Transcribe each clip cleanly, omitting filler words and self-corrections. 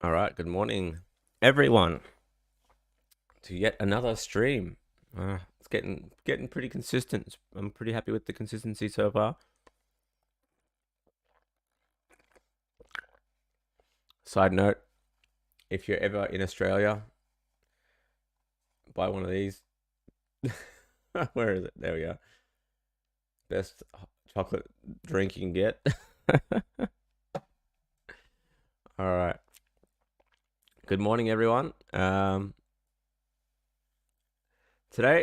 All right, good morning, everyone, to yet another stream. It's getting pretty consistent. I'm pretty happy with the consistency so far. Side note: if you're ever in Australia, buy one of these. Where is it? There we go. Best chocolate drink you can get. All right. Good morning, everyone. Today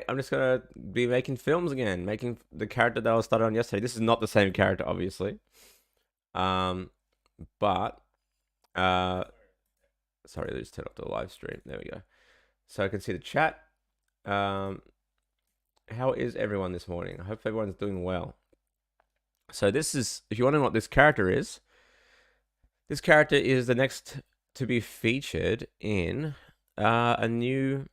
I'm just gonna be making films again, making the character that I started on yesterday. This is not the same character, obviously. Um, but uh, sorry, let's turn off the live stream. There we go. So I can see the chat. Um, how is everyone this morning? I hope everyone's doing well. So this is, if you want to know what this character is the next to be featured in a new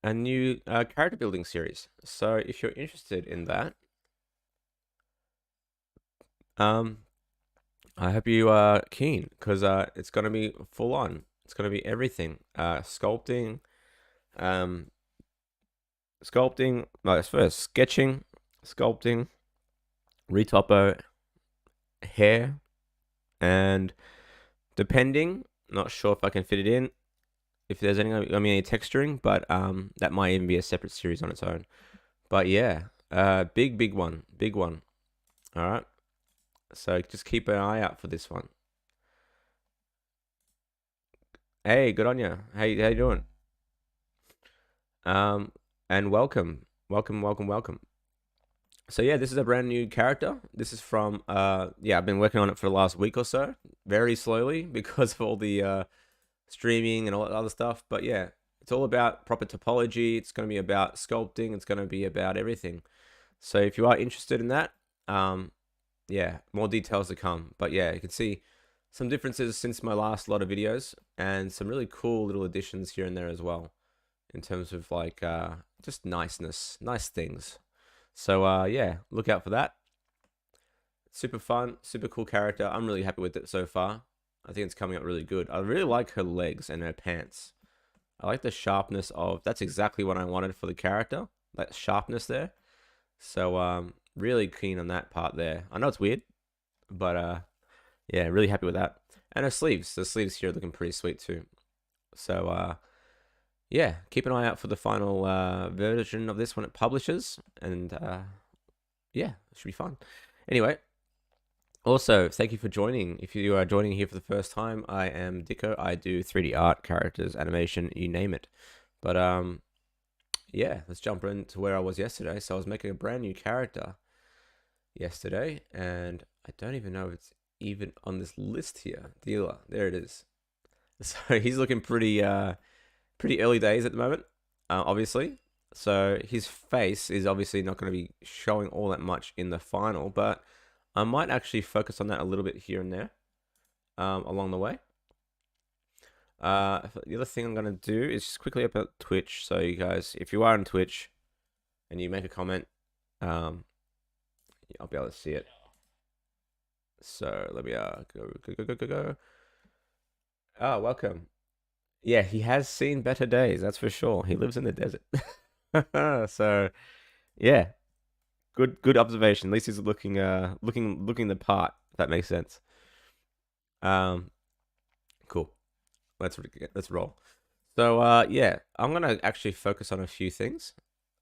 character building series. So if you're interested in that, um, I hope you are keen because it's gonna be full on. It's gonna be everything. Sculpting, um, first sketching, sculpting, retopo, hair, and depending, not sure if I can fit it in. If there's any texturing, but that might even be a separate series on its own. But yeah, big one, big one. All right, so just keep an eye out for this one. Hey, good on you. How you doing? Um, and welcome. So yeah, this is a brand new character. This is from yeah, I've been working on it for the last week or so, very slowly because of all the streaming and all that other stuff. But yeah, it's all about proper topology. It's going to be about sculpting. It's going to be about everything. So if you are interested in that, yeah, more details to come. But yeah, you can see some differences since my last lot of videos and some really cool little additions here and there as well in terms of like just nice things. So yeah, look out for that. Super fun, super cool character. I'm really happy with it so far. I think it's coming out really good. I really like her legs and her pants. I like the sharpness of. That's exactly what I wanted for the character. That sharpness there. So really keen on that part there. I know it's weird, but yeah, really happy with that. And her sleeves. The sleeves here are looking pretty sweet too. So yeah, keep an eye out for the final version of this when it publishes, and yeah, it should be fun. Anyway, also thank you for joining. If you are joining here for the first time, I am Dicko. I do 3D art, characters, animation, you name it. But yeah, let's jump into where I was yesterday. So I was making a brand new character yesterday, and I don't even know if it's even on this list here. Dealer, there it is. So he's looking pretty early days at the moment, obviously. So his face is obviously not going to be showing all that much in the final, but I might actually focus on that a little bit here and there along the way. The other thing I'm going to do is just quickly about Twitch. So you guys, if you are on Twitch and you make a comment, um, I'll be able to see it. So let me go. Oh, welcome. Yeah, he has seen better days, that's for sure. He lives in the desert. So yeah, good observation. At least he's looking the part, if that makes sense. Um, cool. Let's roll. So yeah, I'm gonna actually focus on a few things.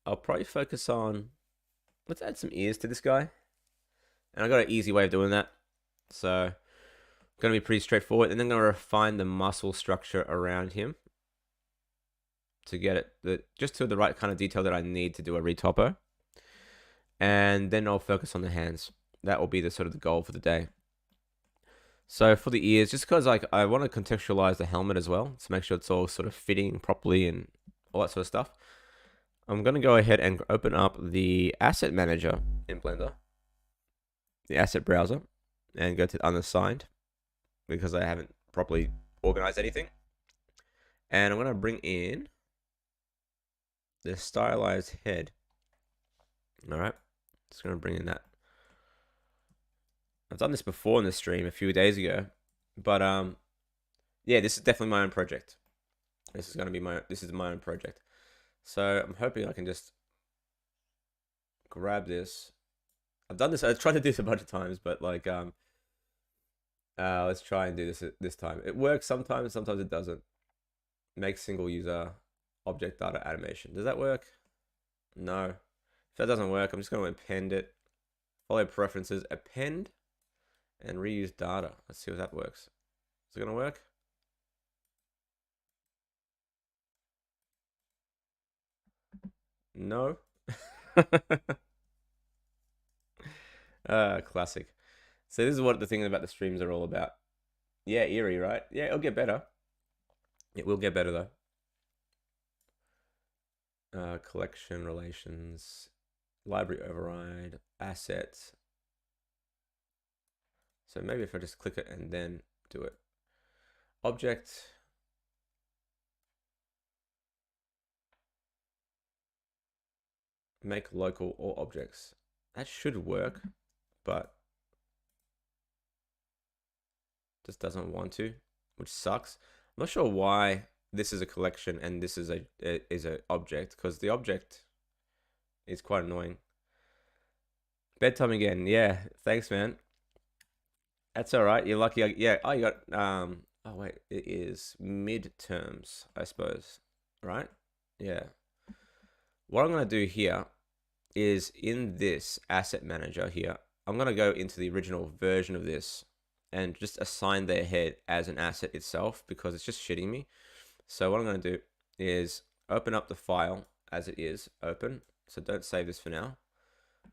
I'll probably focus on let's add some ears to this guy. And I got an easy way of doing that. So gonna be pretty straightforward. And then gonna refine the muscle structure around him to get just to the right kind of detail that I need to do a retopo. And then I'll focus on the hands. That will be the sort of the goal for the day. So for the ears, just because like I want to contextualize the helmet as well to make sure it's all sort of fitting properly and all that sort of stuff. I'm going to go ahead and open up the asset manager in Blender, the asset browser, and go to unassigned because I haven't properly organized anything. And I'm going to bring in the stylized head. All right, just going to bring in that. I've done this before in the stream a few days ago, but Yeah, this is definitely my own project. This is my own project. So I'm hoping I can just grab this. I've done this. I've tried to do this a bunch of times, but like let's try and do this time. It works sometimes. Sometimes it doesn't. Make single user object data animation. Does that work? No. If that doesn't work, I'm just going to append it. Follow preferences, append, and reuse data. Let's see if that works. Is it going to work? No. Classic. So this is what the thing about the streams are all about. Yeah, eerie, right? Yeah, it'll get better. It will get better though. Collection relations, library override, assets. So maybe if I just click it and then do it. Object. Make local all objects. That should work, but just doesn't want to, which sucks. I'm not sure why this is a collection and this is a object, because the object is quite annoying. Bedtime again. Yeah, thanks, man. That's all right. You're lucky. Yeah. Oh, you got Oh wait, it is midterms, I suppose. Right? Yeah. What I'm gonna do here is in this asset manager here, I'm gonna go into the original version of this and just assign their head as an asset itself, because it's just shitting me. So what I'm gonna do is open up the file as it is, open. So don't save this for now.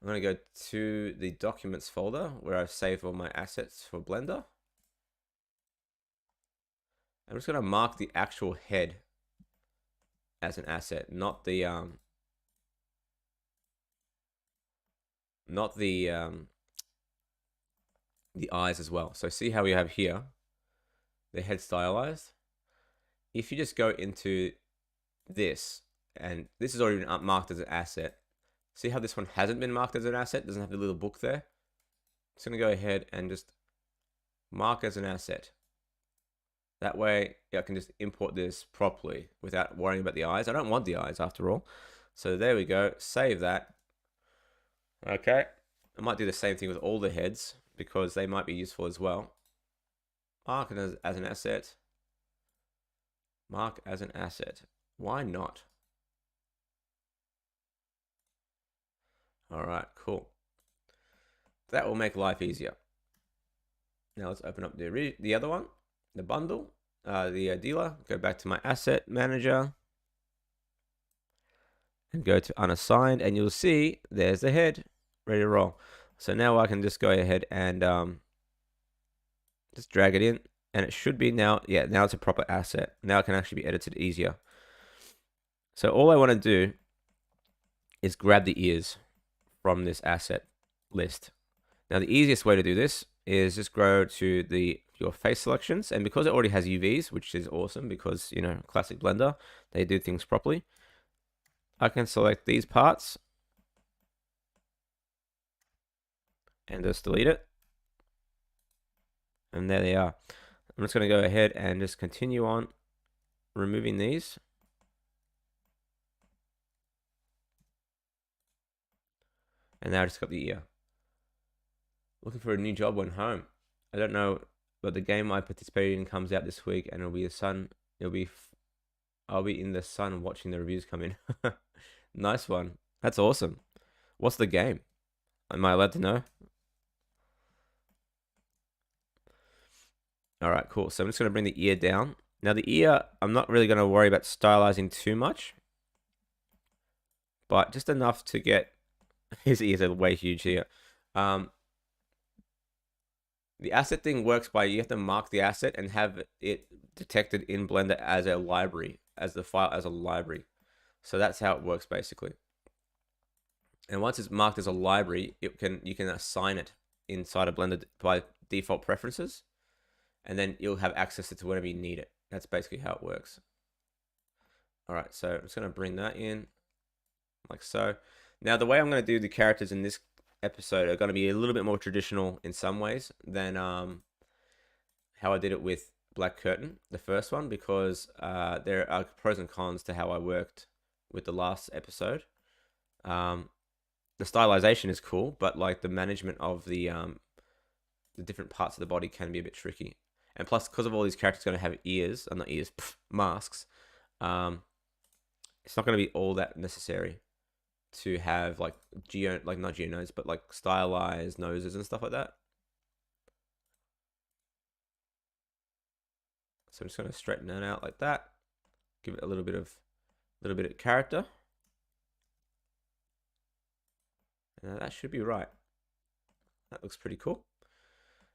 I'm gonna go to the documents folder where I've saved all my assets for Blender. I'm just gonna mark the actual head as an asset, not the eyes as well. So see how we have here the head stylized. If you just go into this, and this is already been marked as an asset. See how this one hasn't been marked as an asset? Doesn't have the little book there. It's gonna go ahead and just mark as an asset. That way I can just import this properly without worrying about the eyes. I don't want the eyes after all. So there we go, save that. Okay, I might do the same thing with all the heads because they might be useful as well. Mark it as an asset. Mark as an asset. Why not? All right, cool. That will make life easier. Now let's open up the other one, the bundle, the dealer. Go back to my asset manager and go to unassigned, and you'll see there's the head ready to roll. So now I can just go ahead and just drag it in, and it should be now. Yeah, now it's a proper asset. Now it can actually be edited easier. So all I want to do is grab the ears from this asset list. Now the easiest way to do this is just go to your face selections, and because it already has UVs, which is awesome because, you know, classic Blender, they do things properly. I can select these parts and just delete it. And there they are. I'm just going to go ahead and just continue on removing these. And now I just got the ear. Looking for a new job when home. I don't know, but the game I participated in comes out this week, and I'll be in the sun watching the reviews come in. Nice one. That's awesome. What's the game? Am I allowed to know? All right, cool. So I'm just going to bring the ear down. Now the ear, I'm not really going to worry about stylizing too much, but just enough to get his ears are way huge here. The asset thing works by you have to mark the asset and have it detected in Blender as a library, as the file as a library. So that's how it works basically. And once it's marked as a library, you can assign it inside of Blender by default preferences, and then you'll have access to whenever you need it. That's basically how it works. All right, so I'm just gonna bring that in like so. Now the way I'm gonna do the characters in this episode are gonna be a little bit more traditional in some ways than how I did it with black curtain, the first one, because there are pros and cons to how I worked with the last episode. The stylization is cool, but like the management of the different parts of the body can be a bit tricky. And plus, because of all these characters going to have ears, not ears, masks, it's not going to be all that necessary to have like not geo nodes, but like stylized noses and stuff like that. So I'm just going to straighten that out like that. Give it a little bit of character. And that should be right. That looks pretty cool.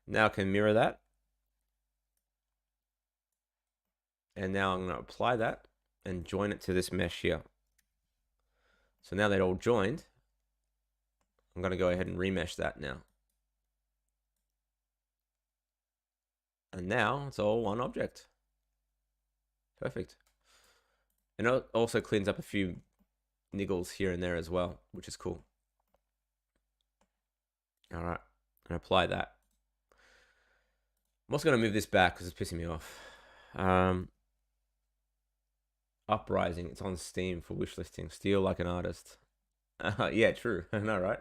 Now I can mirror that. And now I'm going to apply that and join it to this mesh here. So now they're all joined. I'm going to go ahead and remesh that now. And now it's all one object. Perfect. And it also cleans up a few niggles here and there as well, which is cool. All right, and apply that. I'm also going to move this back because it's pissing me off. Uprising, it's on Steam for wish listing. Steal like an artist. Yeah, true. I know, right?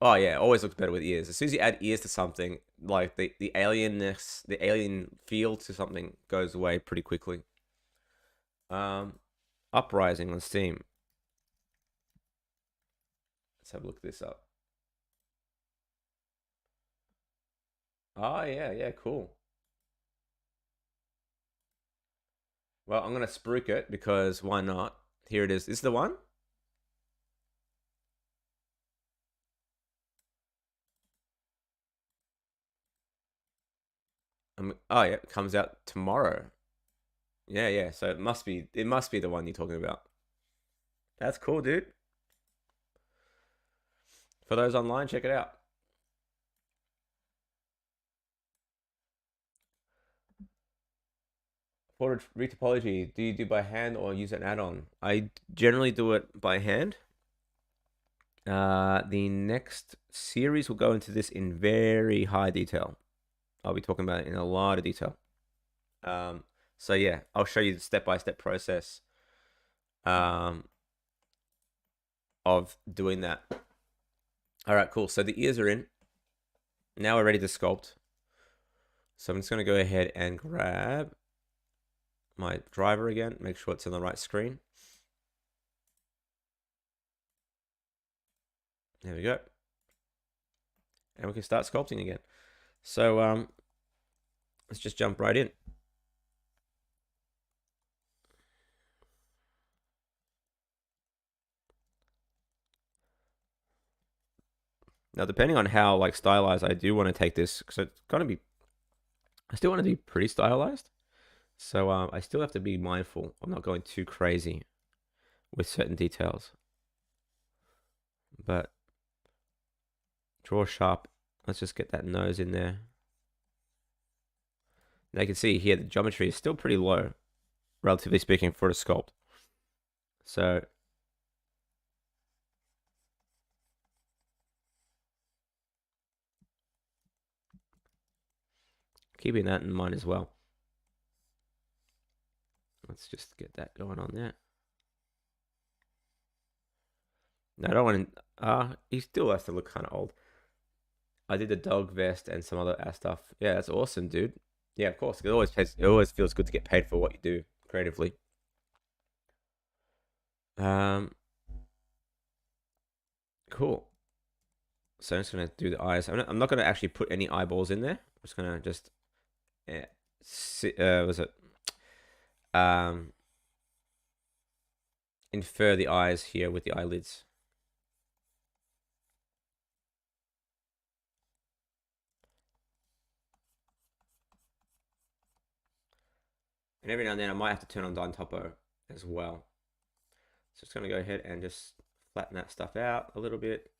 Oh yeah, always looks better with ears. As soon as you add ears to something, like the alienness, the alien feel to something goes away pretty quickly. Uprising on Steam. Let's have a look this up. Oh yeah, cool. Well, I'm gonna spruik it because why not? Here it is. Is the one? Oh yeah, it comes out tomorrow. Yeah. So it must be the one you're talking about. That's cool, dude. For those online, check it out. For retopology, do you do by hand or use an add-on? I generally do it by hand. The next series will go into this in very high detail. I'll be talking about it in a lot of detail. So yeah, I'll show you the step-by-step process of doing that. All right, cool. So the ears are in. Now we're ready to sculpt. So I'm just going to go ahead and grab my driver again, make sure it's on the right screen. There we go. And we can start sculpting again. So let's just jump right in. Now, depending on how like stylized I do want to take this, because it's gonna be, I still want to be pretty stylized. So I still have to be mindful of not going too crazy with certain details. But draw sharp. Let's just get that nose in there. Now you can see here the geometry is still pretty low, relatively speaking, for a sculpt. So keeping that in mind as well. Let's just get that going on there. No, I don't want to. He still has to look kind of old. I did the dog vest and some other stuff. Yeah, that's awesome, dude. Yeah, of course. It always feels good to get paid for what you do creatively. Cool. So I'm just gonna do the eyes. I'm not gonna actually put any eyeballs in there. I'm just gonna was it infer the eyes here with the eyelids. And every now and then I might have to turn on Don Topo as well. So just gonna go ahead and just flatten that stuff out a little bit.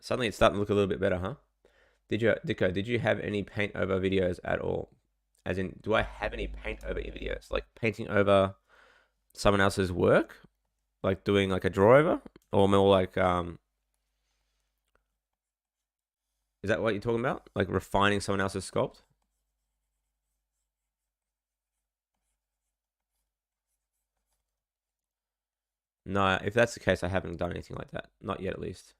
Suddenly it's starting to look a little bit better, huh? Dicko, did you have any paint over videos at all? As in, do I have any paint over videos? Like painting over someone else's work? Like doing like a draw over? Or more like Is that what you're talking about? Like refining someone else's sculpt? No, if that's the case, I haven't done anything like that. Not yet, at least.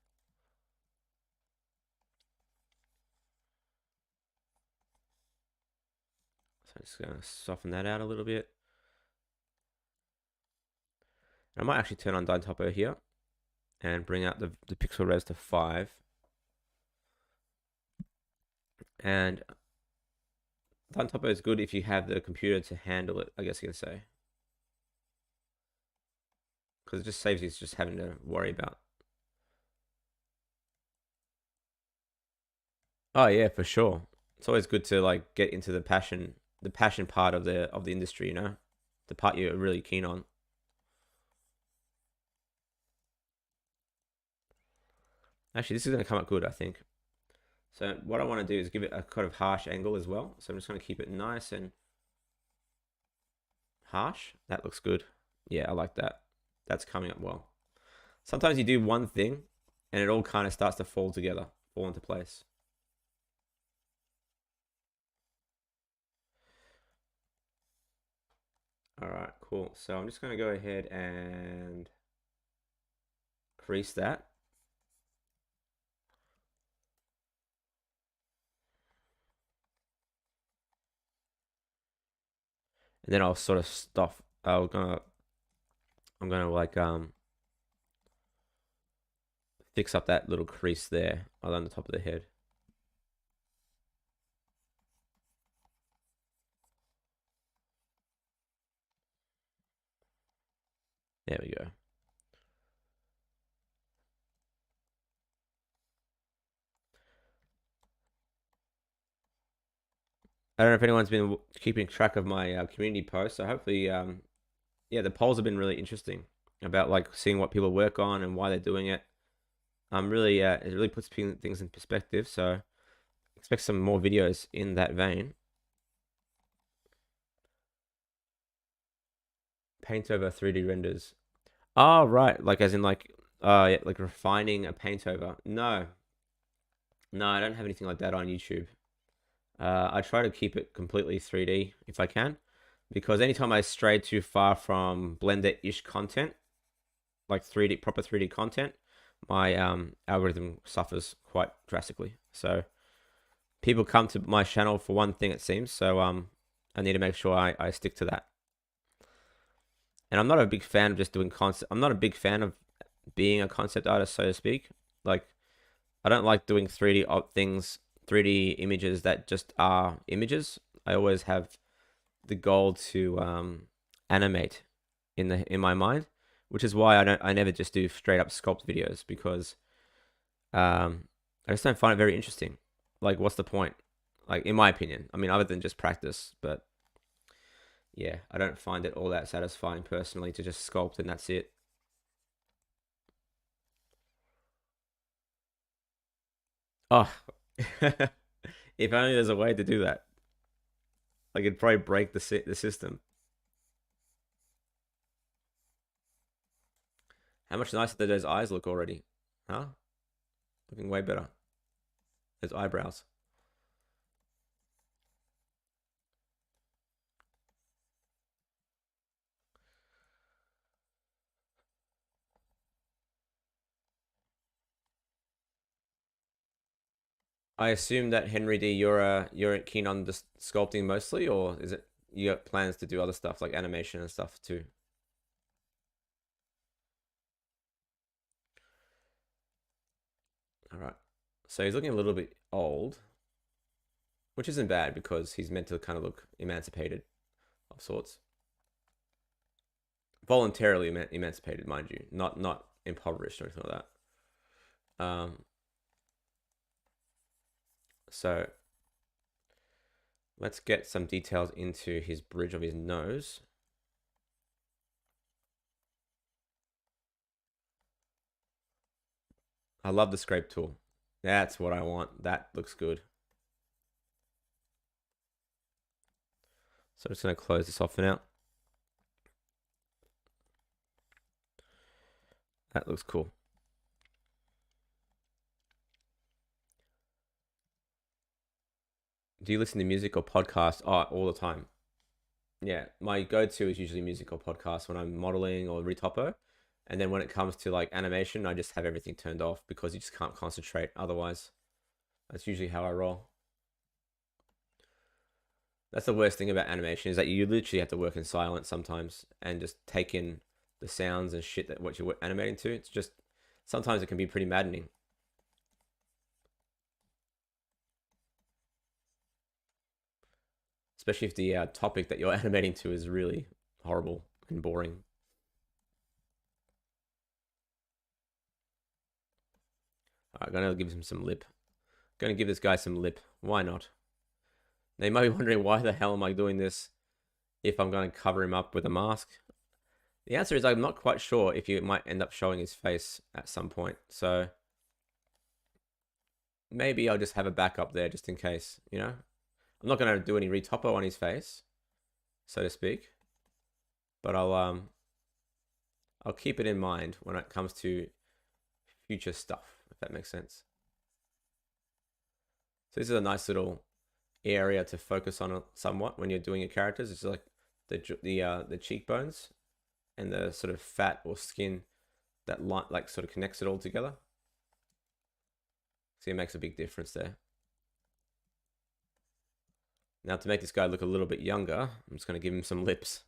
So I'm just gonna soften that out a little bit. I might actually turn on Dyn Topo here and bring out the pixel res to 5. And Dyn Topo is good if you have the computer to handle it, I guess you can say. Because it just saves you just having to worry about. Oh yeah, for sure. It's always good to like get into the passion part of the industry, you know, the part you're really keen on. Actually, this is going to come up good, I think. So what I want to do is give it a kind of harsh angle as well. So I'm just going to keep it nice and harsh. That looks good. Yeah, I like that. That's coming up well. Sometimes you do one thing and it all kind of starts to fall together, fall into place. All right, cool. So I'm just going to go ahead and crease that. And then I'll sort of stuff. I'm gonna like fix up that little crease there along the top of the head. There we go. I don't know if anyone's been keeping track of my community posts. So hopefully, yeah, the polls have been really interesting about like seeing what people work on and why they're doing it. Really, it really puts things in perspective. So expect some more videos in that vein. Paint over 3D renders. Oh, right. Like as in like, yeah, like refining a paint over. No, no, I don't have anything like that on YouTube. I try to keep it completely 3D if I can, because anytime I stray too far from Blender-ish content, like 3D proper 3D content, my algorithm suffers quite drastically. So people come to my channel for one thing, it seems. So I need to make sure I stick to that. And I'm not a big fan of just doing concept. I'm not a big fan of being a concept artist, so to speak. Like I don't like doing 3D things, 3D images that just are images. I always have the goal to animate in my mind, which is why I never just do straight up sculpt videos because I just don't find it very interesting. Like, what's the point? Like, in my opinion, I mean, other than just practice, but yeah, I don't find it all that satisfying personally to just sculpt and that's it. Oh, if only there's a way to do that. Like, it'd probably break the system. How much nicer do those eyes look already? Huh? Looking way better. Those eyebrows. I assume that Henry D, you're keen on just sculpting mostly, or is it you got plans to do other stuff like animation and stuff too? All right. So he's looking a little bit old, which isn't bad because he's meant to kind of look emancipated of sorts. Voluntarily emancipated, mind you, not impoverished or anything like that. So let's get some details into his bridge of his nose. I love the scrape tool. That's what I want. That looks good. So I'm just going to close this off for now. That looks cool. Do you listen to music or podcasts? Oh, all the time. Yeah, my go-to is usually music or podcast when I'm modeling or retopo. And then when it comes to like animation, I just have everything turned off because you just can't concentrate otherwise. That's usually how I roll. That's the worst thing about animation is that you literally have to work in silence sometimes and just take in the sounds and shit that what you're animating to. It's just sometimes it can be pretty maddening. Especially if the topic that you're animating to is really horrible and boring. I'm gonna give him some lip. Gonna give this guy some lip. Why not? They might be wondering why the hell am I doing this if I'm gonna cover him up with a mask. The answer is I'm not quite sure if you might end up showing his face at some point. So maybe I'll just have a backup there just in case, you know? I'm not gonna do any retopo on his face, so to speak. But I'll keep it in mind when it comes to future stuff, if that makes sense. So this is a nice little area to focus on somewhat when you're doing your characters. It's like the cheekbones and the sort of fat or skin that like sort of connects it all together. See, it makes a big difference there. Now to make this guy look a little bit younger, I'm just going to give him some lips.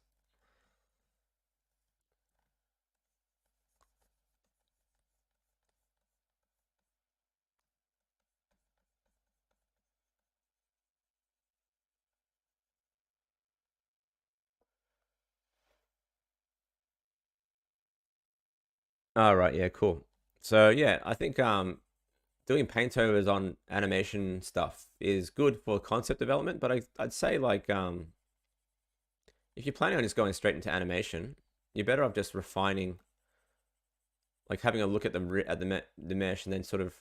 All right, yeah, cool. So yeah, I think doing paint overs on animation stuff is good for concept development, but I'd say like if you're planning on just going straight into animation, you're better off just refining, like having a look at the mesh and then sort of,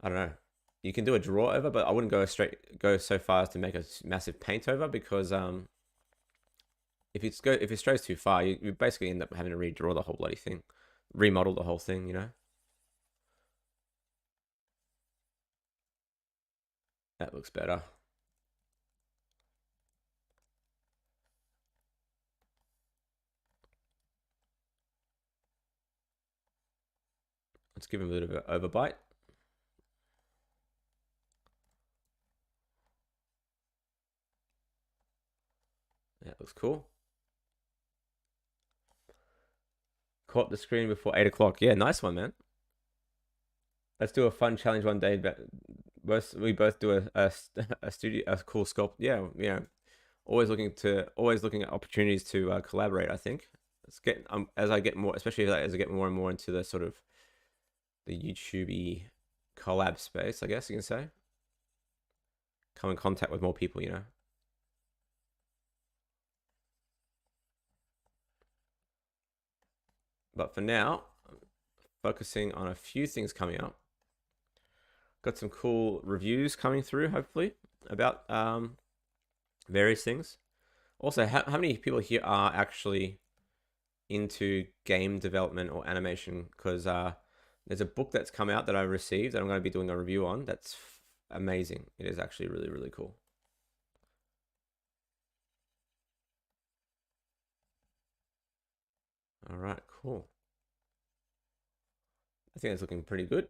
I don't know. You can do a draw over, but I wouldn't go so far as to make a massive paint over because if it strays too far, you basically end up having to redraw the whole bloody thing, remodel the whole thing, you know. That looks better. Let's give him a bit of an overbite. That looks cool. Caught the screen before 8 o'clock. Yeah, nice one, man. Let's do a fun challenge one day. But we both do a studio a cool sculpt. Yeah, you know, always looking at opportunities to collaborate. I think let's get as I get more, especially as I get more and more into the sort of the YouTubey collab space. I guess you can say come in contact with more people. You know. But for now, focusing on a few things coming up. Got some cool reviews coming through, hopefully, about various things. Also, how many people here are actually into game development or animation? Because there's a book that's come out that I received that I'm going to be doing a review on. That's amazing. It is actually really, really cool. All right, cool. I think it's looking pretty good.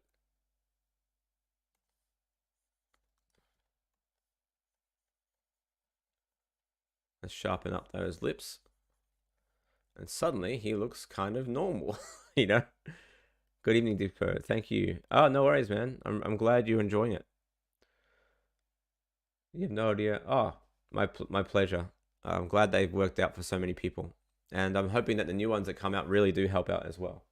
Let's sharpen up those lips. And suddenly he looks kind of normal, you know? Good evening, Dippo. Thank you. Oh, no worries, man. I'm glad you're enjoying it. You have no idea. Oh, my pleasure. I'm glad they've worked out for so many people. And I'm hoping that the new ones that come out really do help out as well.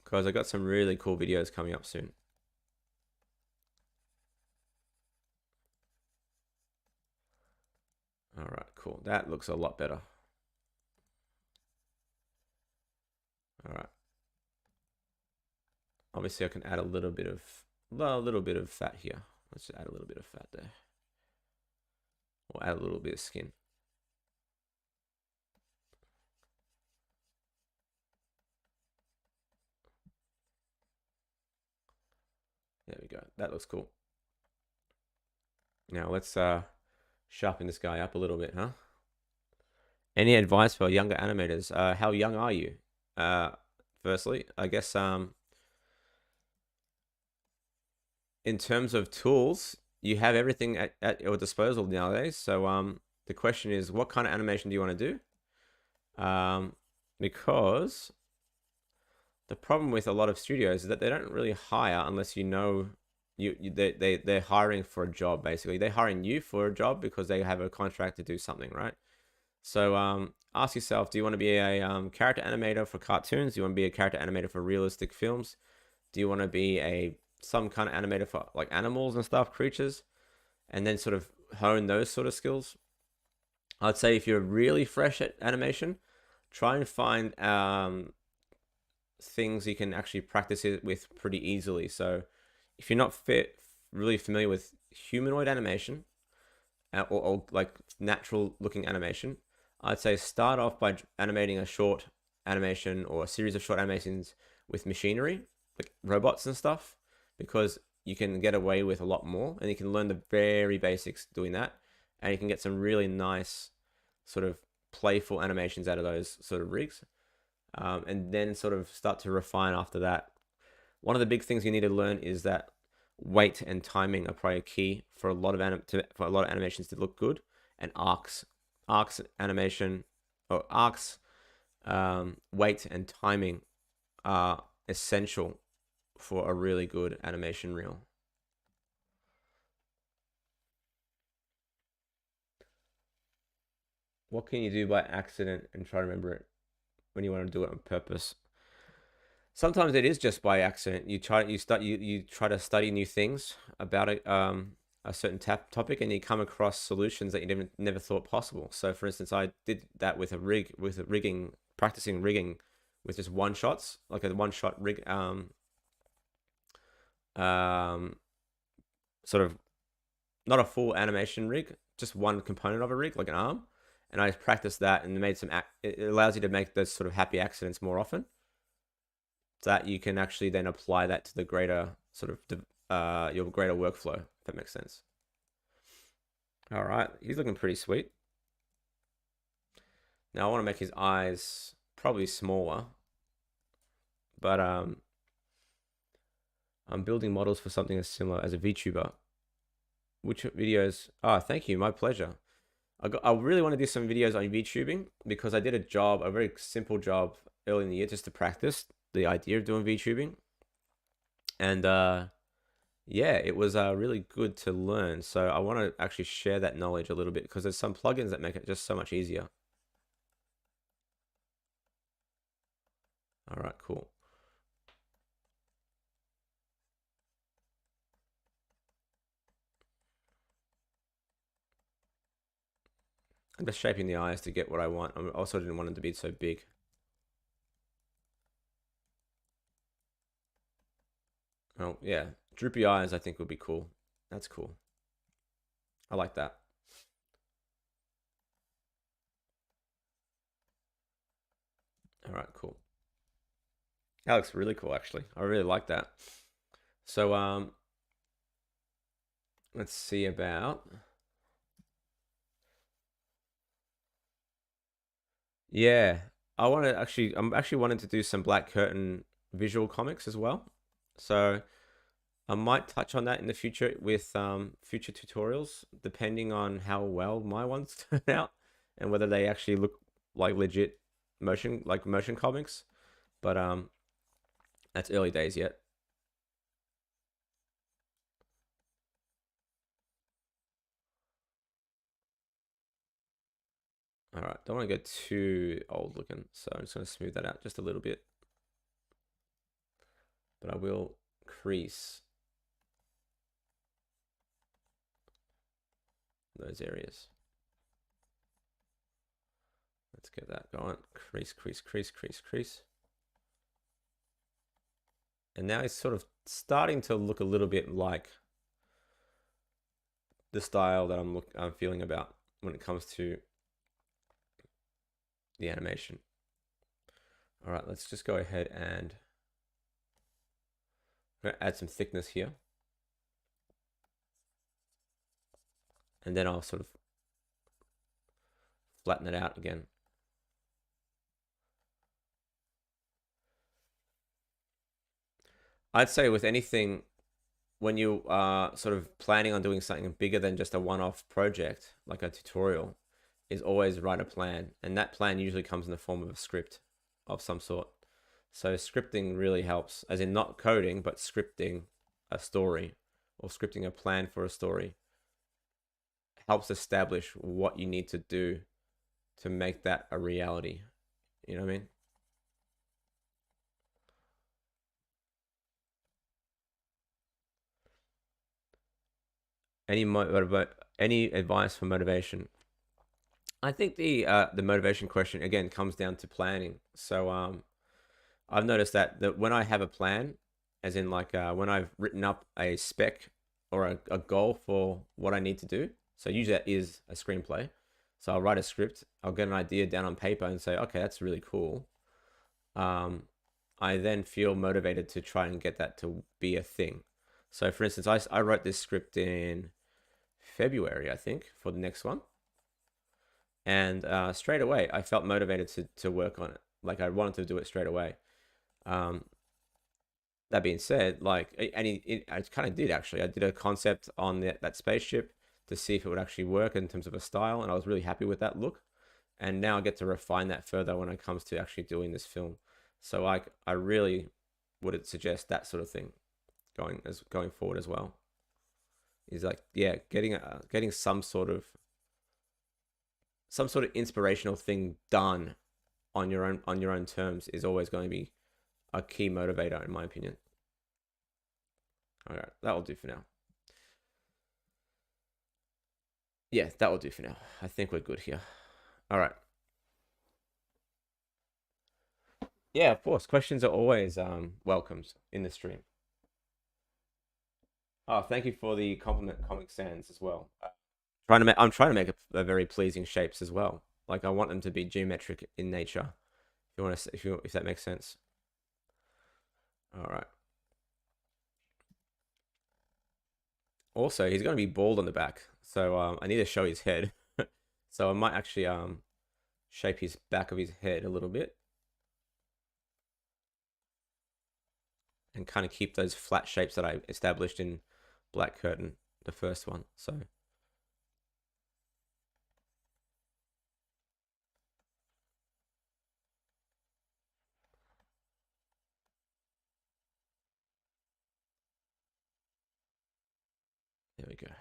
Because I got some really cool videos coming up soon. All right, cool. That looks a lot better. All right. Obviously, I can add a little bit of fat here. Let's just add a little bit of fat there. Or add a little bit of skin. we go. That looks cool. Now let's sharpen this guy up a little bit, huh? Any advice for younger animators? How young are you? Firstly, I guess in terms of tools, you have everything at your disposal nowadays. So the question is, what kind of animation do you want to do? Because the problem with a lot of studios is that they don't really hire unless you know they're hiring for a job. Basically, they're hiring you for a job because they have a contract to do something, right? So ask yourself, do you want to be a character animator for cartoons? Do you want to be a character animator for realistic films? Do you want to be some kind of animator for like animals and stuff, creatures, and then sort of hone those sort of skills? I'd say if you're really fresh at animation, try and find things you can actually practice it with pretty easily. So if you're not really familiar with humanoid animation or like natural looking animation, I'd say start off by animating a short animation or a series of short animations with machinery, like robots and stuff, because you can get away with a lot more and you can learn the very basics doing that. And you can get some really nice sort of playful animations out of those sort of rigs. And then sort of start to refine after that. One of the big things you need to learn is that weight and timing are probably key for a lot of animations to look good, and arcs animation or arcs weight and timing are essential for a really good animation reel. What can you do by accident and try to remember it when you want to do it on purpose? Sometimes it is just by accident. You try to study new things about a certain topic, and you come across solutions that you never thought possible. So, for instance, I did that with a rigging, practicing rigging with just one shots, like a one shot rig, sort of not a full animation rig, just one component of a rig, like an arm. And I practiced that and made it allows you to make those sort of happy accidents more often, so that you can actually then apply that to the greater sort of your greater workflow, if that makes sense. All right, he's looking pretty sweet. Now I want to make his eyes probably smaller, but I'm building models for something as similar as a VTuber. Which videos? Oh, thank you, my pleasure. I really want to do some videos on VTubing because I did a very simple job early in the year just to practice the idea of doing VTubing. And yeah, it was really good to learn. So I want to actually share that knowledge a little bit because there's some plugins that make it just so much easier. All right, cool. I'm just shaping the eyes to get what I want. I also didn't want them to be so big. Oh, yeah. Droopy eyes, I think, would be cool. That's cool. I like that. All right, cool. That looks really cool, actually. I really like that. So, let's see about... Yeah, I'm actually wanting to do some Black Curtain visual comics as well. So I might touch on that in the future with future tutorials, depending on how well my ones turn out and whether they actually look like legit motion comics. But that's early days yet. All right, don't want to go too old looking, so I'm just going to smooth that out just a little bit. But I will crease those areas. Let's get that going. Crease, crease, crease, crease, crease. And now it's sort of starting to look a little bit like the style that I'm feeling about when it comes to the animation. All right, let's just go ahead and add some thickness here. and then I'll sort of flatten it out again. I'd say with anything, when you are sort of planning on doing something bigger than just a one-off project, like a tutorial, is always write a plan. And that plan usually comes in the form of a script of some sort. So scripting really helps, as in not coding, but scripting a story or scripting a plan for a story helps establish what you need to do to make that a reality. You know what I mean? Any advice for motivation? I think the motivation question again comes down to planning. So I've noticed that when I have a plan, as in like when I've written up a spec or a goal for what I need to do, so usually that is a screenplay. So I'll write a script, I'll get an idea down on paper and say, okay, that's really cool. Um, I then feel motivated to try and get that to be a thing. So for instance, I wrote this script in February, I think, for the next one. And straight away, I felt motivated to work on it. Like I wanted to do it straight away. Um, that being said, like, I kind of did actually. I did a concept on that spaceship to see if it would actually work in terms of a style, and I was really happy with that look. And now I get to refine that further when it comes to actually doing this film. So I really would suggest that sort of thing going forward as well. Is like, yeah, getting some sort of inspirational thing done on your own terms is always going to be a key motivator in my opinion. All right, that will do for now. Yeah, that will do for now. I think we're good here. All right. Yeah, of course. Questions are always welcomed in the stream. Oh, thank you for the compliment, Comic Sans as well. I'm trying to make a very pleasing shapes as well. Like I want them to be geometric in nature. If you want to, if that makes sense. All right. Also, he's going to be bald on the back, so I need to show his head. So I might actually shape his back of his head a little bit and kind of keep those flat shapes that I established in Black Curtain, the first one. So there we go.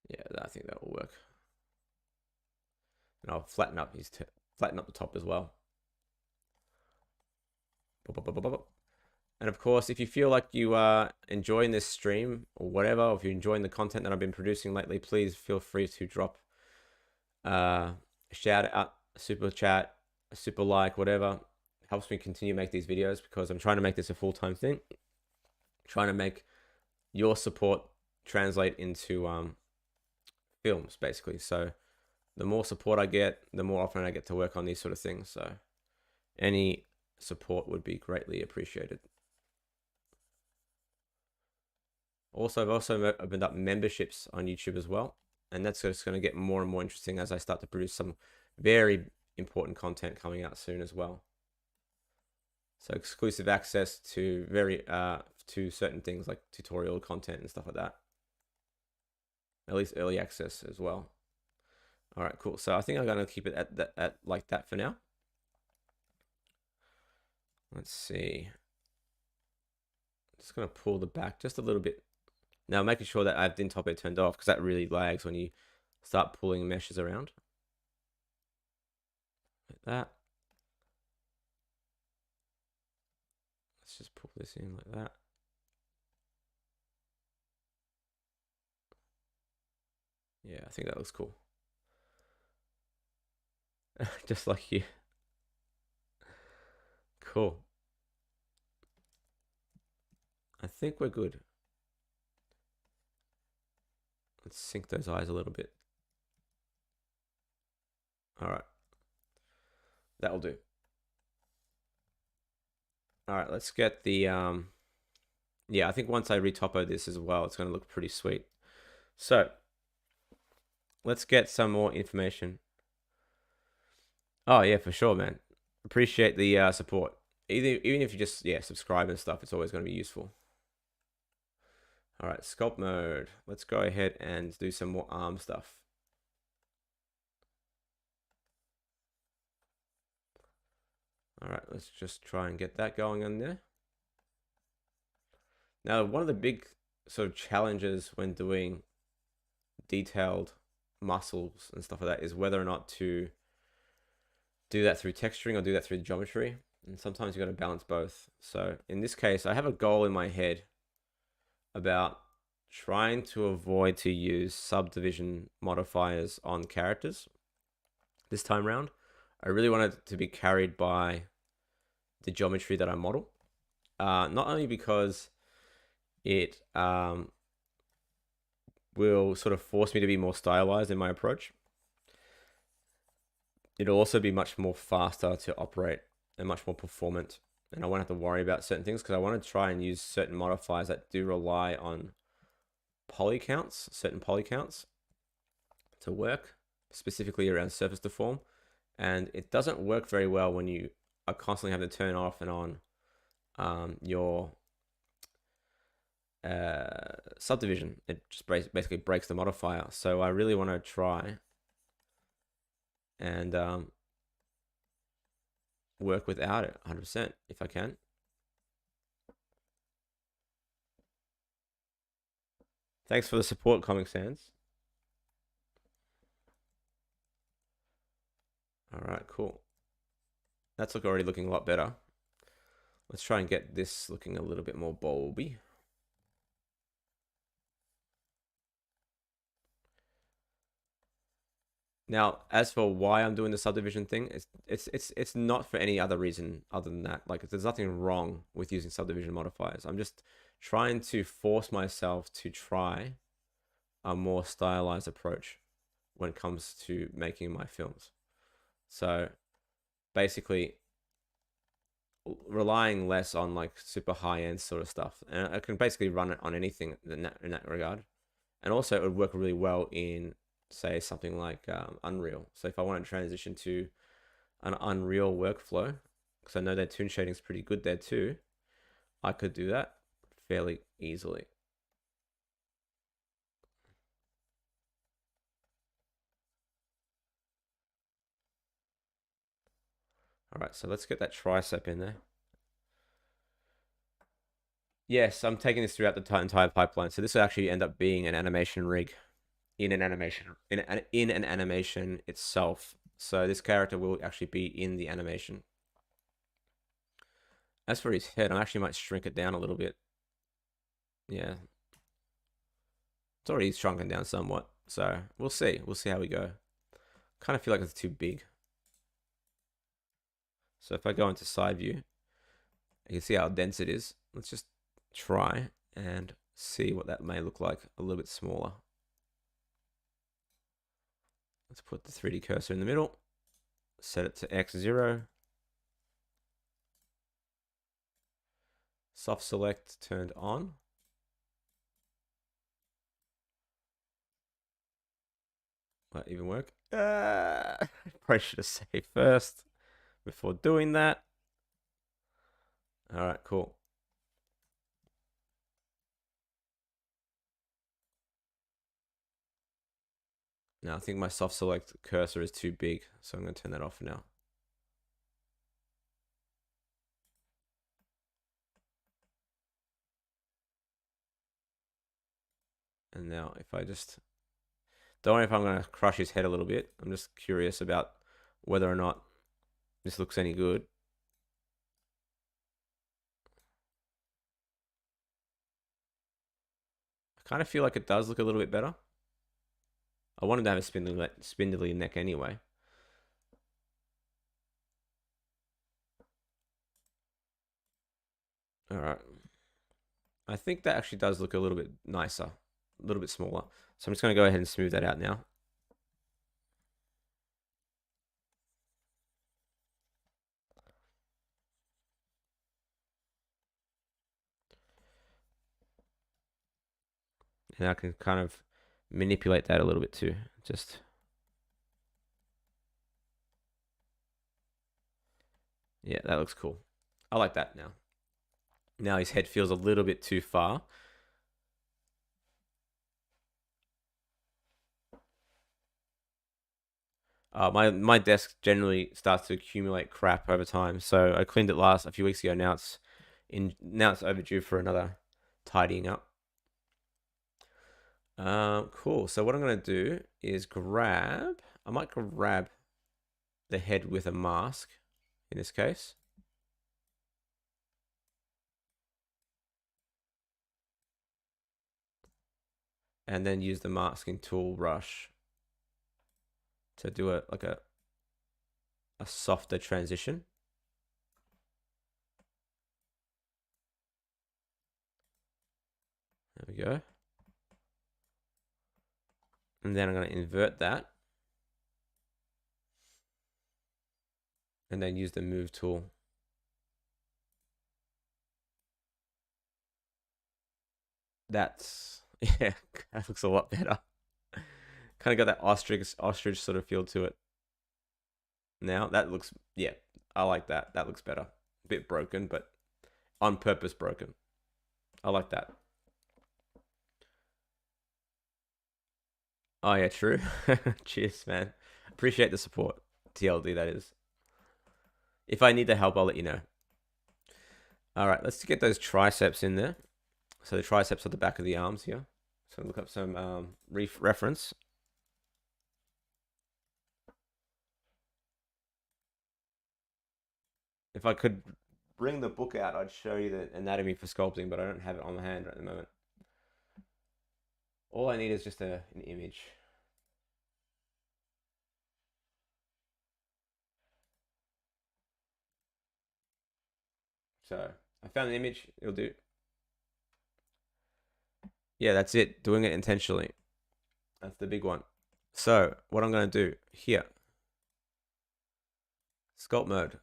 Yeah, I think that will work. And I'll flatten up the top as well. And of course, if you feel like you are enjoying this stream or whatever, or if you're enjoying the content that I've been producing lately, please feel free to drop a shout out, a super chat, a super like, whatever. Helps me continue to make these videos because I'm trying to make this a full-time thing. Trying to make your support translate into films, basically. So the more support I get, the more often I get to work on these sort of things. So any support would be greatly appreciated. Also, I've also opened up memberships on YouTube as well, and that's just going to get more and more interesting as I start to produce some very important content coming out soon as well. So exclusive access to to certain things like tutorial content and stuff like that. At least early access as well. All right, cool. So I think I'm going to keep it at like that for now. Let's see. Just going to pull the back just a little bit. Now making sure that I have the top edge turned off because that really lags when you start pulling meshes around. Like that. Let's just pull this in like that. Yeah, I think that looks cool. Just like you. Cool. I think we're good. Let's sync those eyes a little bit. All right. That'll do. All right, let's get the yeah, I think once I retopo this as well, it's going to look pretty sweet. So let's get some more information. Oh yeah, for sure, man. Appreciate the support. Even if you just subscribe and stuff, it's always going to be useful. All right, sculpt mode. Let's go ahead and do some more arm stuff. All right, let's just try and get that going on there. Now, one of the big sort of challenges when doing detailed muscles and stuff like that is whether or not to do that through texturing or do that through geometry. And sometimes you got to balance both. So in this case, I have a goal in my head about trying to avoid to use subdivision modifiers on characters this time round. I really want it to be carried by the geometry that I model. Not only because it will sort of force me to be more stylized in my approach, it'll also be much more faster to operate and much more performant. And I won't have to worry about certain things because I want to try and use certain modifiers that do rely on certain poly counts to work, specifically around surface deform. And it doesn't work very well when you are constantly having to turn off and on your subdivision. It just basically breaks the modifier. So I really want to try and work without it 100% if I can. Thanks for the support, Comic Sans. All right, cool. That's already looking a lot better. Let's try and get this looking a little bit more bulby. Now, as for why I'm doing the subdivision thing, it's not for any other reason other than that. Like, there's nothing wrong with using subdivision modifiers. I'm just trying to force myself to try a more stylized approach when it comes to making my films. So basically, relying less on like super high end sort of stuff, and I can basically run it on anything in that regard. And also, it would work really well in, say, something like Unreal. So if I want to transition to an Unreal workflow, because I know their toon shading is pretty good there too, I could do that fairly easily. All right, so let's get that tricep in there. Yes, I'm taking this throughout the entire pipeline. So this will actually end up being an animation rig in an animation itself. So this character will actually be in the animation. As for his head, I actually might shrink it down a little bit. Yeah, it's already shrunken down somewhat. So we'll see. We'll see how we go. Kind of feel like it's too big. So if I go into side view, you can see how dense it is. Let's just try and see what that may look like a little bit smaller. Let's put the 3D cursor in the middle, set it to X0. Soft select turned on. Might even work. Probably should have saved first before doing that. All right, cool. Now I think my soft select cursor is too big, so I'm going to turn that off now. And now if I just, don't know if I'm going to crush his head a little bit. I'm just curious about whether or not this looks any good. I kind of feel like it does look a little bit better. I wanted to have a spindly neck anyway. All right. I think that actually does look a little bit nicer, a little bit smaller. So I'm just going to go ahead and smooth that out now. And I can kind of manipulate that a little bit too. Just, yeah, that looks cool. I like that now. Now his head feels a little bit too far. My desk generally starts to accumulate crap over time, so I cleaned it a few weeks ago. Now it's overdue for another tidying up. Cool. So what I'm gonna do is I might grab the head with a mask in this case. And then use the masking tool brush to do a softer transition. There we go. And then I'm going to invert that. And then use the move tool. That's, yeah, that looks a lot better. Kind of got that ostrich sort of feel to it. Now that looks, yeah, I like that. That looks better. A bit broken, but on purpose broken. I like that. Oh yeah, true. Cheers, man. Appreciate the support. TLD, that is. If I need the help, I'll let you know. All right, let's get those triceps in there. So the triceps are the back of the arms here. So look up some reference. If I could bring the book out, I'd show you the anatomy for sculpting, but I don't have it on the hand right at the moment. All I need is just an image. So I found an image, it'll do. Yeah, that's it. Doing it intentionally. That's the big one. So what I'm going to do here, sculpt mode,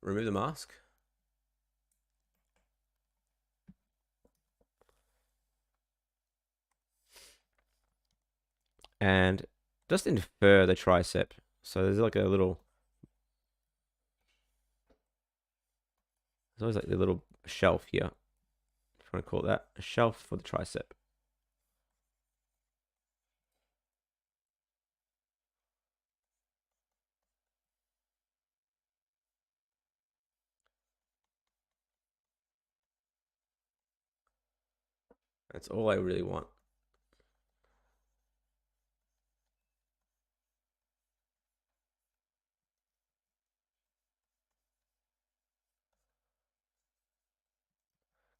remove the mask. And just infer the tricep. So there's like a little, there's always like a little shelf here. If you want to call that a shelf for the tricep. That's all I really want.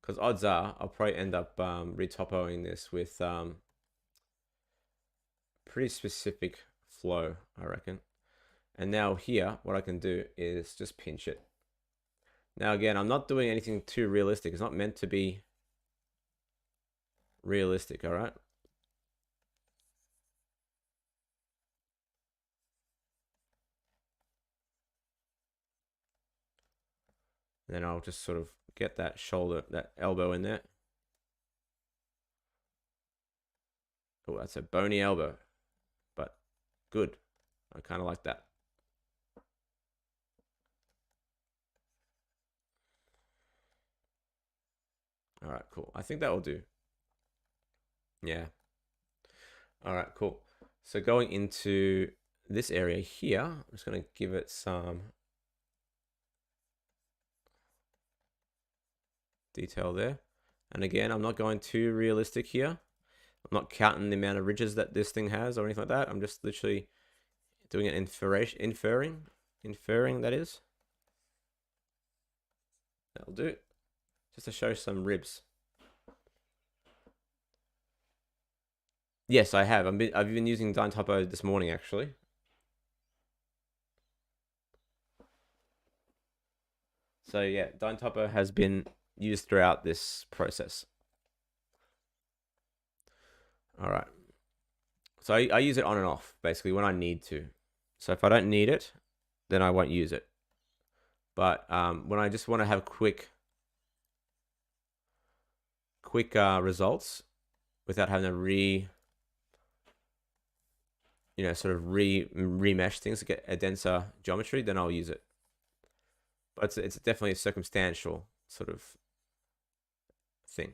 Because odds are I'll probably end up retopoing this with pretty specific flow, I reckon. And now here, what I can do is just pinch it. Now again, I'm not doing anything too realistic. It's not meant to be realistic, all right? Then I'll just sort of get that shoulder, that elbow in there. Oh, that's a bony elbow, but good. I kind of like that. All right, cool. I think that will do. Yeah. All right, cool. So going into this area here, I'm just going to give it some detail there. And again, I'm not going too realistic here. I'm not counting the amount of ridges that this thing has or anything like that. I'm just literally doing an inferring, that is. That'll do. Just to show some ribs. Yes, I have. I've been using Dyntopo this morning, actually. So yeah, Dyntopo has been used throughout this process. All right. So I use it on and off, basically, when I need to. So if I don't need it, then I won't use it. But when I just want to have quick results, without having to sort of remesh things to get a denser geometry, then I'll use it. But it's definitely a circumstantial sort of thing.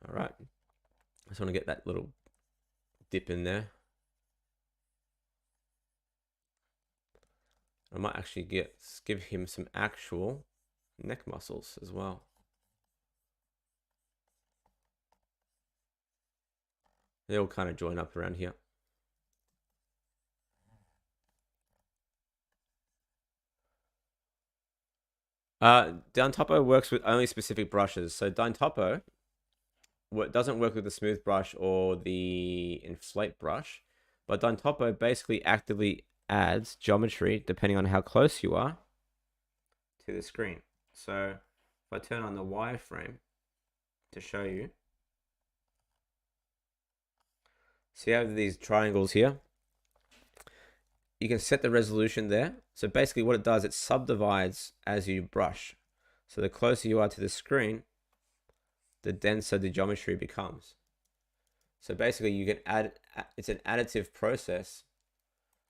All right. I just want to get that little dip in there. I might actually give him some actual neck muscles as well. They all kind of join up around here. Down topo works with only specific brushes. So down topo doesn't work with the smooth brush or the inflate brush, but down topo basically actively adds geometry depending on how close you are to the screen. So if I turn on the wireframe to show you, see how these triangles here? You can set the resolution there. So basically what it does, it subdivides as you brush. So the closer you are to the screen, the denser the geometry becomes. So basically you can add, it's an additive process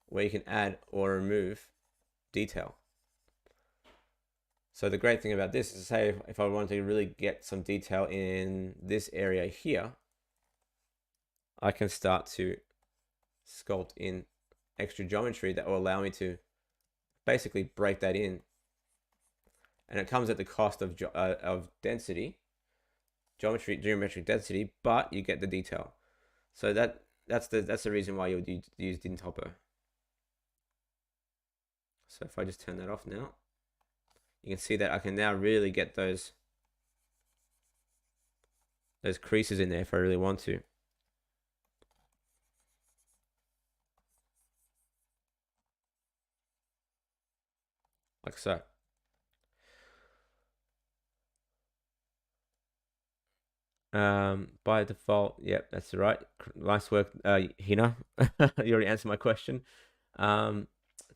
where you can add or remove detail. So the great thing about this is, say if I wanted to really get some detail in this area here, I can start to sculpt in extra geometry that will allow me to basically break that in. And it comes at the cost of density, geometric density, but you get the detail. So that's the reason why you would use din topo. So if I just turn that off now, you can see that I can now really get those creases in there if I really want to. Like so. By default, yep, that's right. Nice work, Hina. You already answered my question.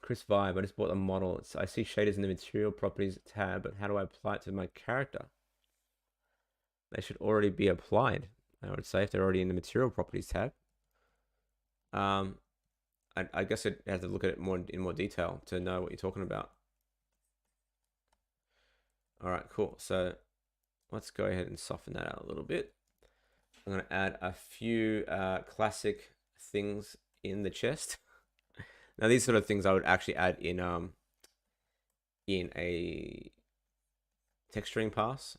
Chris Vibe, I just bought a model. I see shaders in the material properties tab, but how do I apply it to my character? They should already be applied, I would say, if they're already in the material properties tab. I guess I'd have to look at it in more detail to know what you're talking about. All right, cool. So let's go ahead and soften that out a little bit. I'm going to add a few classic things in the chest. Now, these sort of things I would actually add in a texturing pass,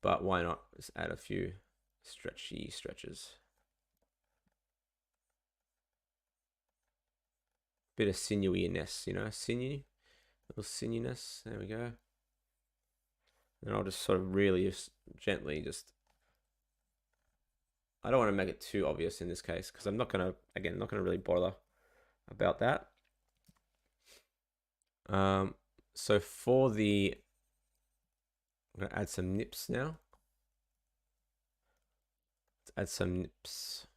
but why not just add a few stretches. Bit of sinewiness, sinew, little sinewiness. There we go. And I'll just sort of really just gently I don't want to make it too obvious in this case because I'm not gonna really bother about that. So for I'm gonna add some nips now. Let's add some nips.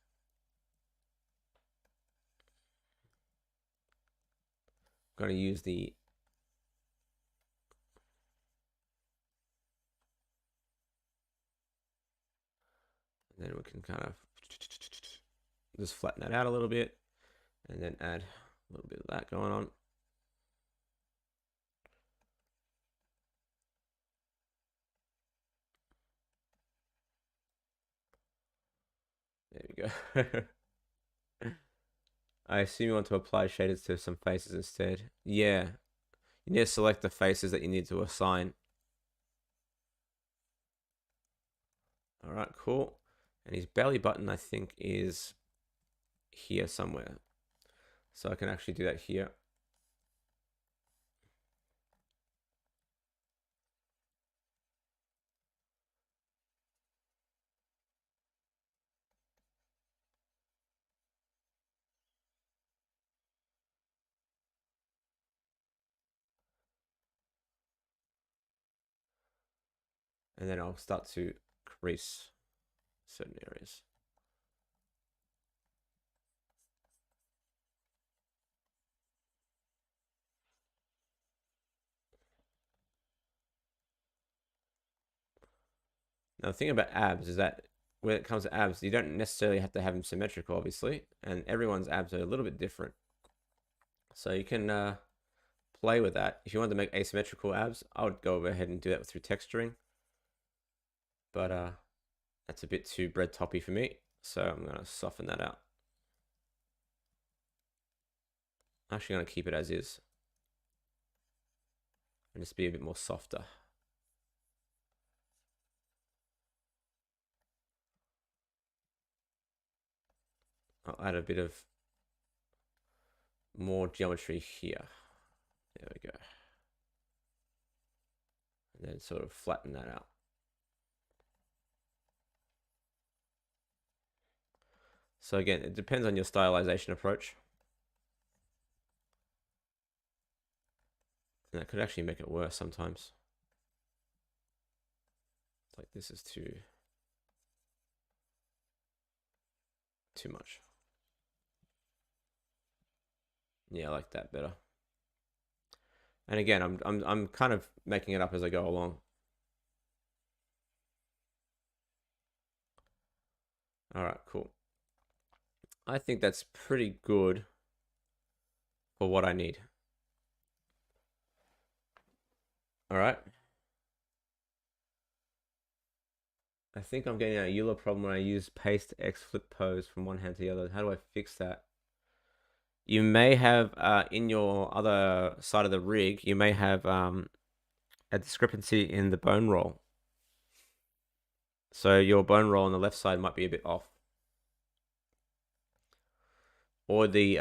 I'm gonna use the and then we can kind of just flatten that out a little bit and then add a little bit of that going on. There we go. I assume you want to apply shaders to some faces instead. Yeah. You need to select the faces that you need to assign. All right, cool. And his belly button, I think, is here somewhere. So I can actually do that here. And then I'll start to crease certain areas. Now, the thing about abs is that when it comes to abs, you don't necessarily have to have them symmetrical, obviously, and everyone's abs are a little bit different. So you can play with that. If you want to make asymmetrical abs, I would go ahead and do that through texturing. But that's a bit too bread toppy for me, so I'm going to soften that out. I'm actually going to keep it as is and just be a bit more softer. I'll add a bit of more geometry here. There we go. And then sort of flatten that out. So again, it depends on your stylization approach. And that could actually make it worse sometimes. It's like this is too much. Yeah, I like that better. And again, I'm kind of making it up as I go along. All right, cool. I think that's pretty good for what I need. All right. I think I'm getting a Euler problem when I use paste X flip pose from one hand to the other. How do I fix that? You may have in your other side of the rig, you may have a discrepancy in the bone roll. So your bone roll on the left side might be a bit off. Or the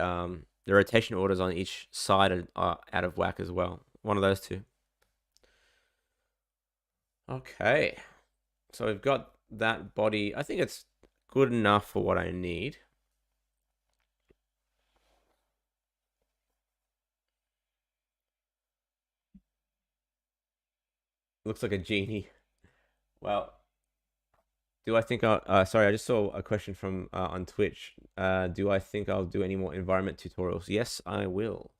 rotation orders on each side are out of whack as well. One of those two. Okay. So we've got that body. I think it's good enough for what I need. Looks like a genie. Well, do I think sorry, I just saw a question from on Twitch. Do I think I'll do any more environment tutorials? Yes, I will.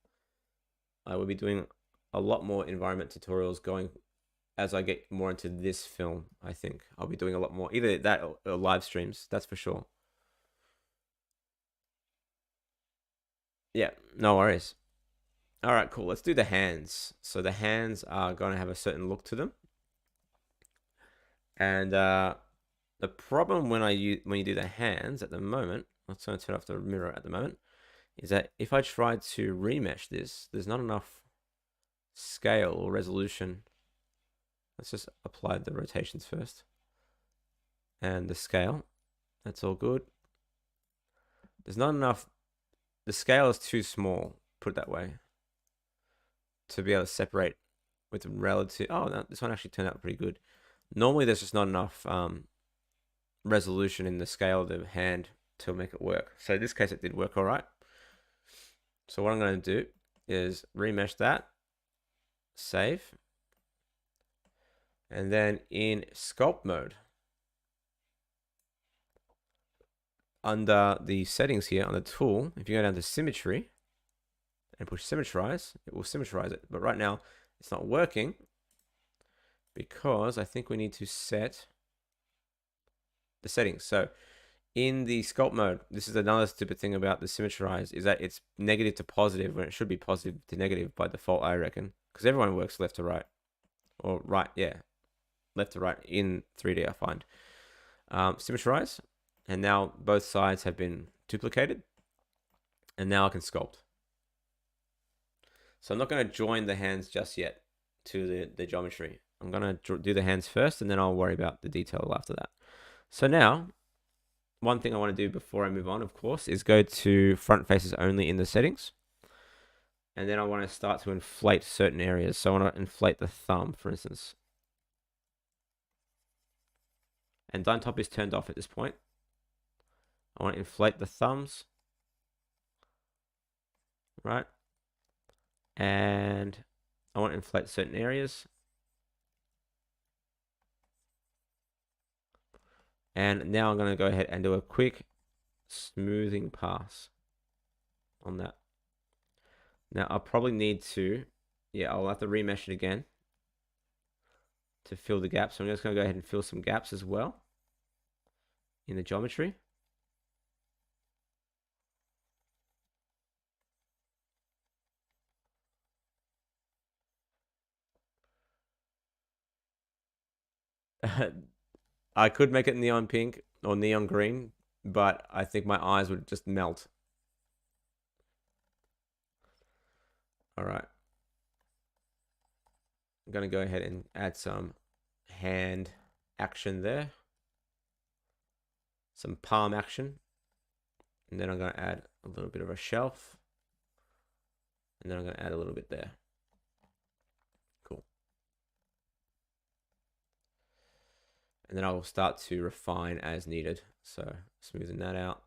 I will be doing a lot more environment tutorials going as I get more into this film. I think I'll be doing a lot more, either that or live streams, that's for sure. Yeah, no worries. All right, cool. Let's do the hands. So the hands are going to have a certain look to them. And the problem when you do the hands at the moment, let's turn off the mirror at the moment, is that if I try to remesh this, there's not enough scale or resolution. Let's just apply the rotations first. And the scale, that's all good. There's not enough, the scale is too small, put it that way, to be able to separate with relative. Oh, no, this one actually turned out pretty good. Normally there's just not enough resolution in the scale of the hand to make it work. So in this case it did work all right. So what I'm going to do is remesh that, save, and then in sculpt mode, under the settings here on the tool, if you go down to symmetry and push symmetrize, it will symmetrize it. But right now it's not working because I think we need to set the settings. So in the sculpt mode, this is another stupid thing about the symmetrize, is that it's negative to positive when it should be positive to negative by default, I reckon, because everyone works left to right, or right, yeah, left to right in 3D, I find. Symmetrize, and now both sides have been duplicated, and now I can sculpt. So I'm not going to join the hands just yet to the geometry. I'm going to do the hands first, and then I'll worry about the detail after that. So now, one thing I want to do before I move on, of course, is go to front faces only in the settings. And then I want to start to inflate certain areas. So I want to inflate the thumb, for instance. And done top is turned off at this point. I want to inflate the thumbs. Right? And I want to inflate certain areas. And now I'm going to go ahead and do a quick smoothing pass on that. Now I'll probably need to, yeah, I'll have to remesh it again. to fill the gaps. So I'm just going to go ahead and fill some gaps as well in the geometry. I could make it neon pink or neon green, but I think my eyes would just melt. All right. I'm going to go ahead and add some hand action there. Some palm action. And then I'm going to add a little bit of a shelf. And then I'm going to add a little bit there. Cool. And then I will start to refine as needed. So smoothing that out.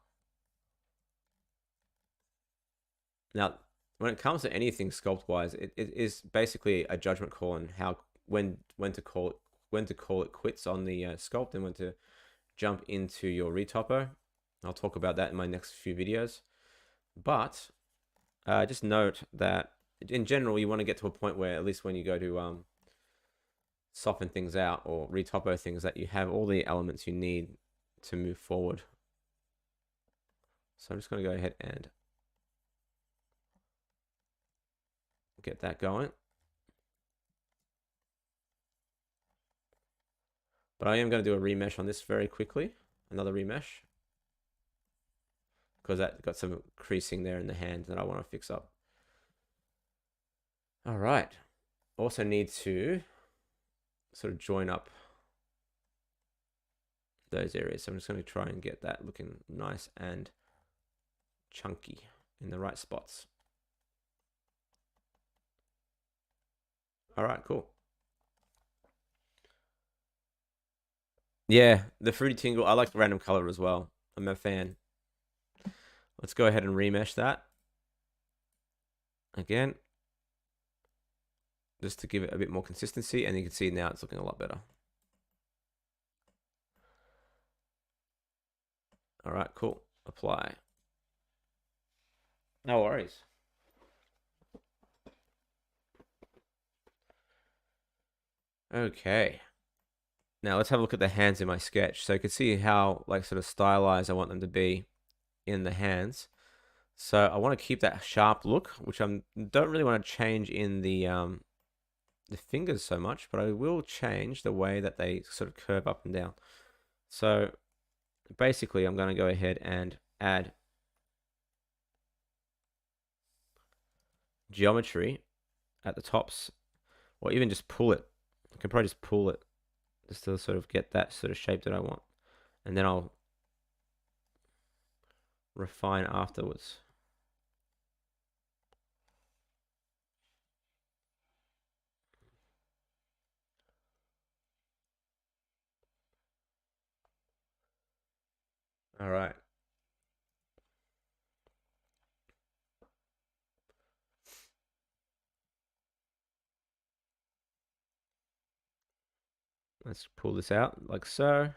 Now, when it comes to anything sculpt wise, it is basically a judgment call on how when to call it quits on the sculpt and when to jump into your retopo. I'll talk about that in my next few videos. But just note that in general, you want to get to a point where at least when you go to soften things out or retopo things, that you have all the elements you need to move forward. So I'm just going to go ahead and get that going. But I am going to do a remesh on this very quickly. Another remesh. Because that got some creasing there in the hand that I want to fix up. All right. Also need to sort of join up those areas. So I'm just going to try and get that looking nice and chunky in the right spots. All right, cool. Yeah, the fruity tingle. I like the random color as well. I'm a fan. Let's go ahead and remesh that again, just to give it a bit more consistency. And you can see now it's looking a lot better. All right, cool. Apply. No worries. Okay. Now let's have a look at the hands in my sketch. So you can see how like sort of stylized I want them to be in the hands. So I want to keep that sharp look, which I don't really want to change in the fingers so much, but I will change the way that they sort of curve up and down. So basically I'm going to go ahead and add geometry at the tops, or even just pull it. I can probably just pull it just to sort of get that sort of shape that I want. And then I'll refine afterwards. All right. Let's pull this out like so.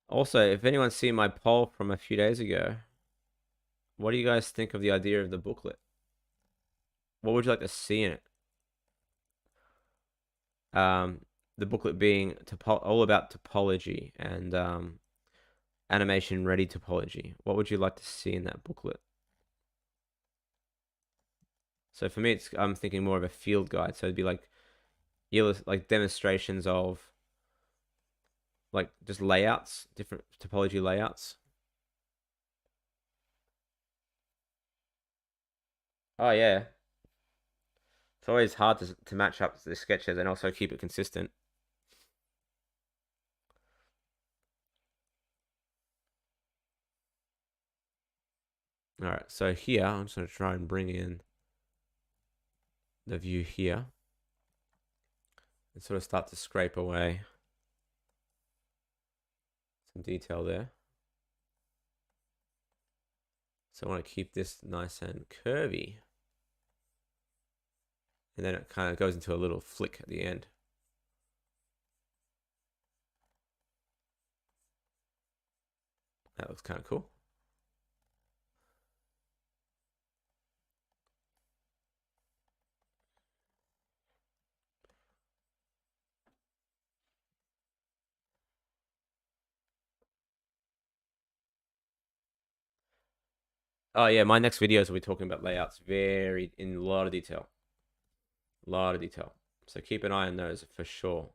Also, if anyone's seen my poll from a few days ago, what do you guys think of the idea of the booklet? What would you like to see in it? The booklet being all about topology and animation ready topology. What would you like to see in that booklet? So for me, I'm thinking more of a field guide. So it'd be like demonstrations of like just layouts, different topology layouts. Oh yeah, it's always hard to match up the sketches and also keep it consistent. All right, so here I'm just going to try and bring in the view here and sort of start to scrape away some detail there. So I want to keep this nice and curvy. And then it kind of goes into a little flick at the end. That looks kind of cool. Oh yeah, my next videos will be talking about layouts very in a lot of detail. A lot of detail. So keep an eye on those for sure.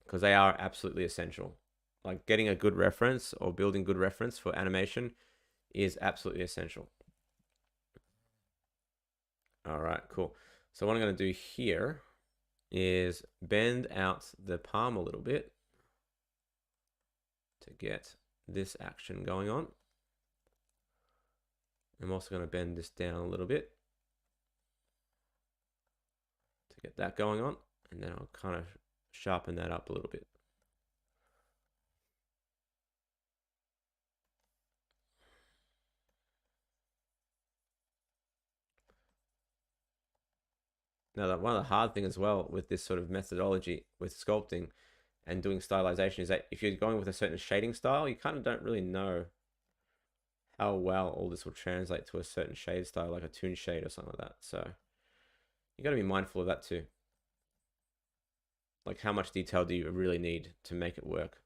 Because they are absolutely essential. Like getting a good reference or building good reference for animation is absolutely essential. All right, cool. So what I'm going to do here is bend out the palm a little bit to get this action going on. I'm also going to bend this down a little bit to get that going on, and then I'll kind of sharpen that up a little bit. Now, one of the hard things as well with this sort of methodology with sculpting and doing stylization is that if you're going with a certain shading style, you kind of don't really know how well all this will translate to a certain shade style, like a toon shade or something like that. So you got to be mindful of that too. Like how much detail do you really need to make it work?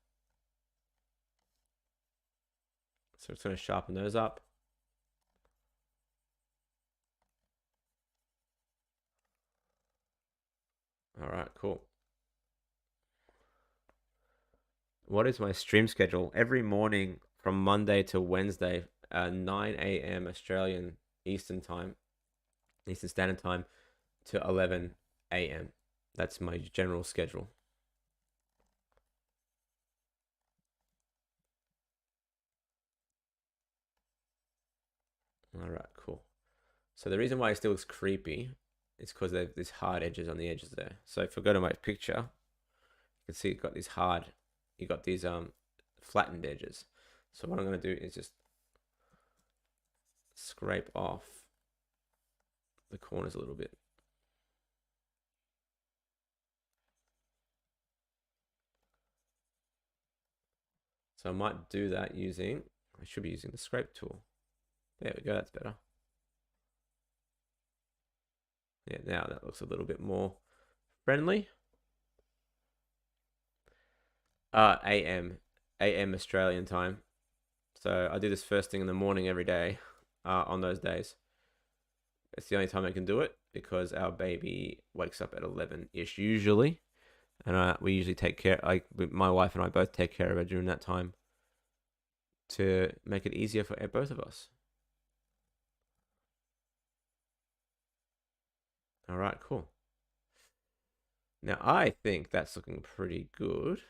So it's going to sharpen those up. All right, cool. What is my stream schedule? Every morning from Monday to Wednesday, 9 a.m. Australian Eastern time, Eastern Standard Time to 11 a.m. That's my general schedule. All right, cool. So the reason why it still looks creepy is because there's these hard edges on the edges there. So if I go to my picture, you can see it's got these hard, you got these flattened edges. So what I'm going to do is just scrape off the corners a little bit. So I might do that using, I should be using the scrape tool. There we go, that's better. Yeah, now that looks a little bit more friendly. AM, AM Australian time. So I do this first thing in the morning every day on those days. It's the only time I can do it because our baby wakes up at 11-ish usually. And we usually take care, like my wife and I both take care of her during that time to make it easier for both of us. All right, cool. Now I think that's looking pretty good.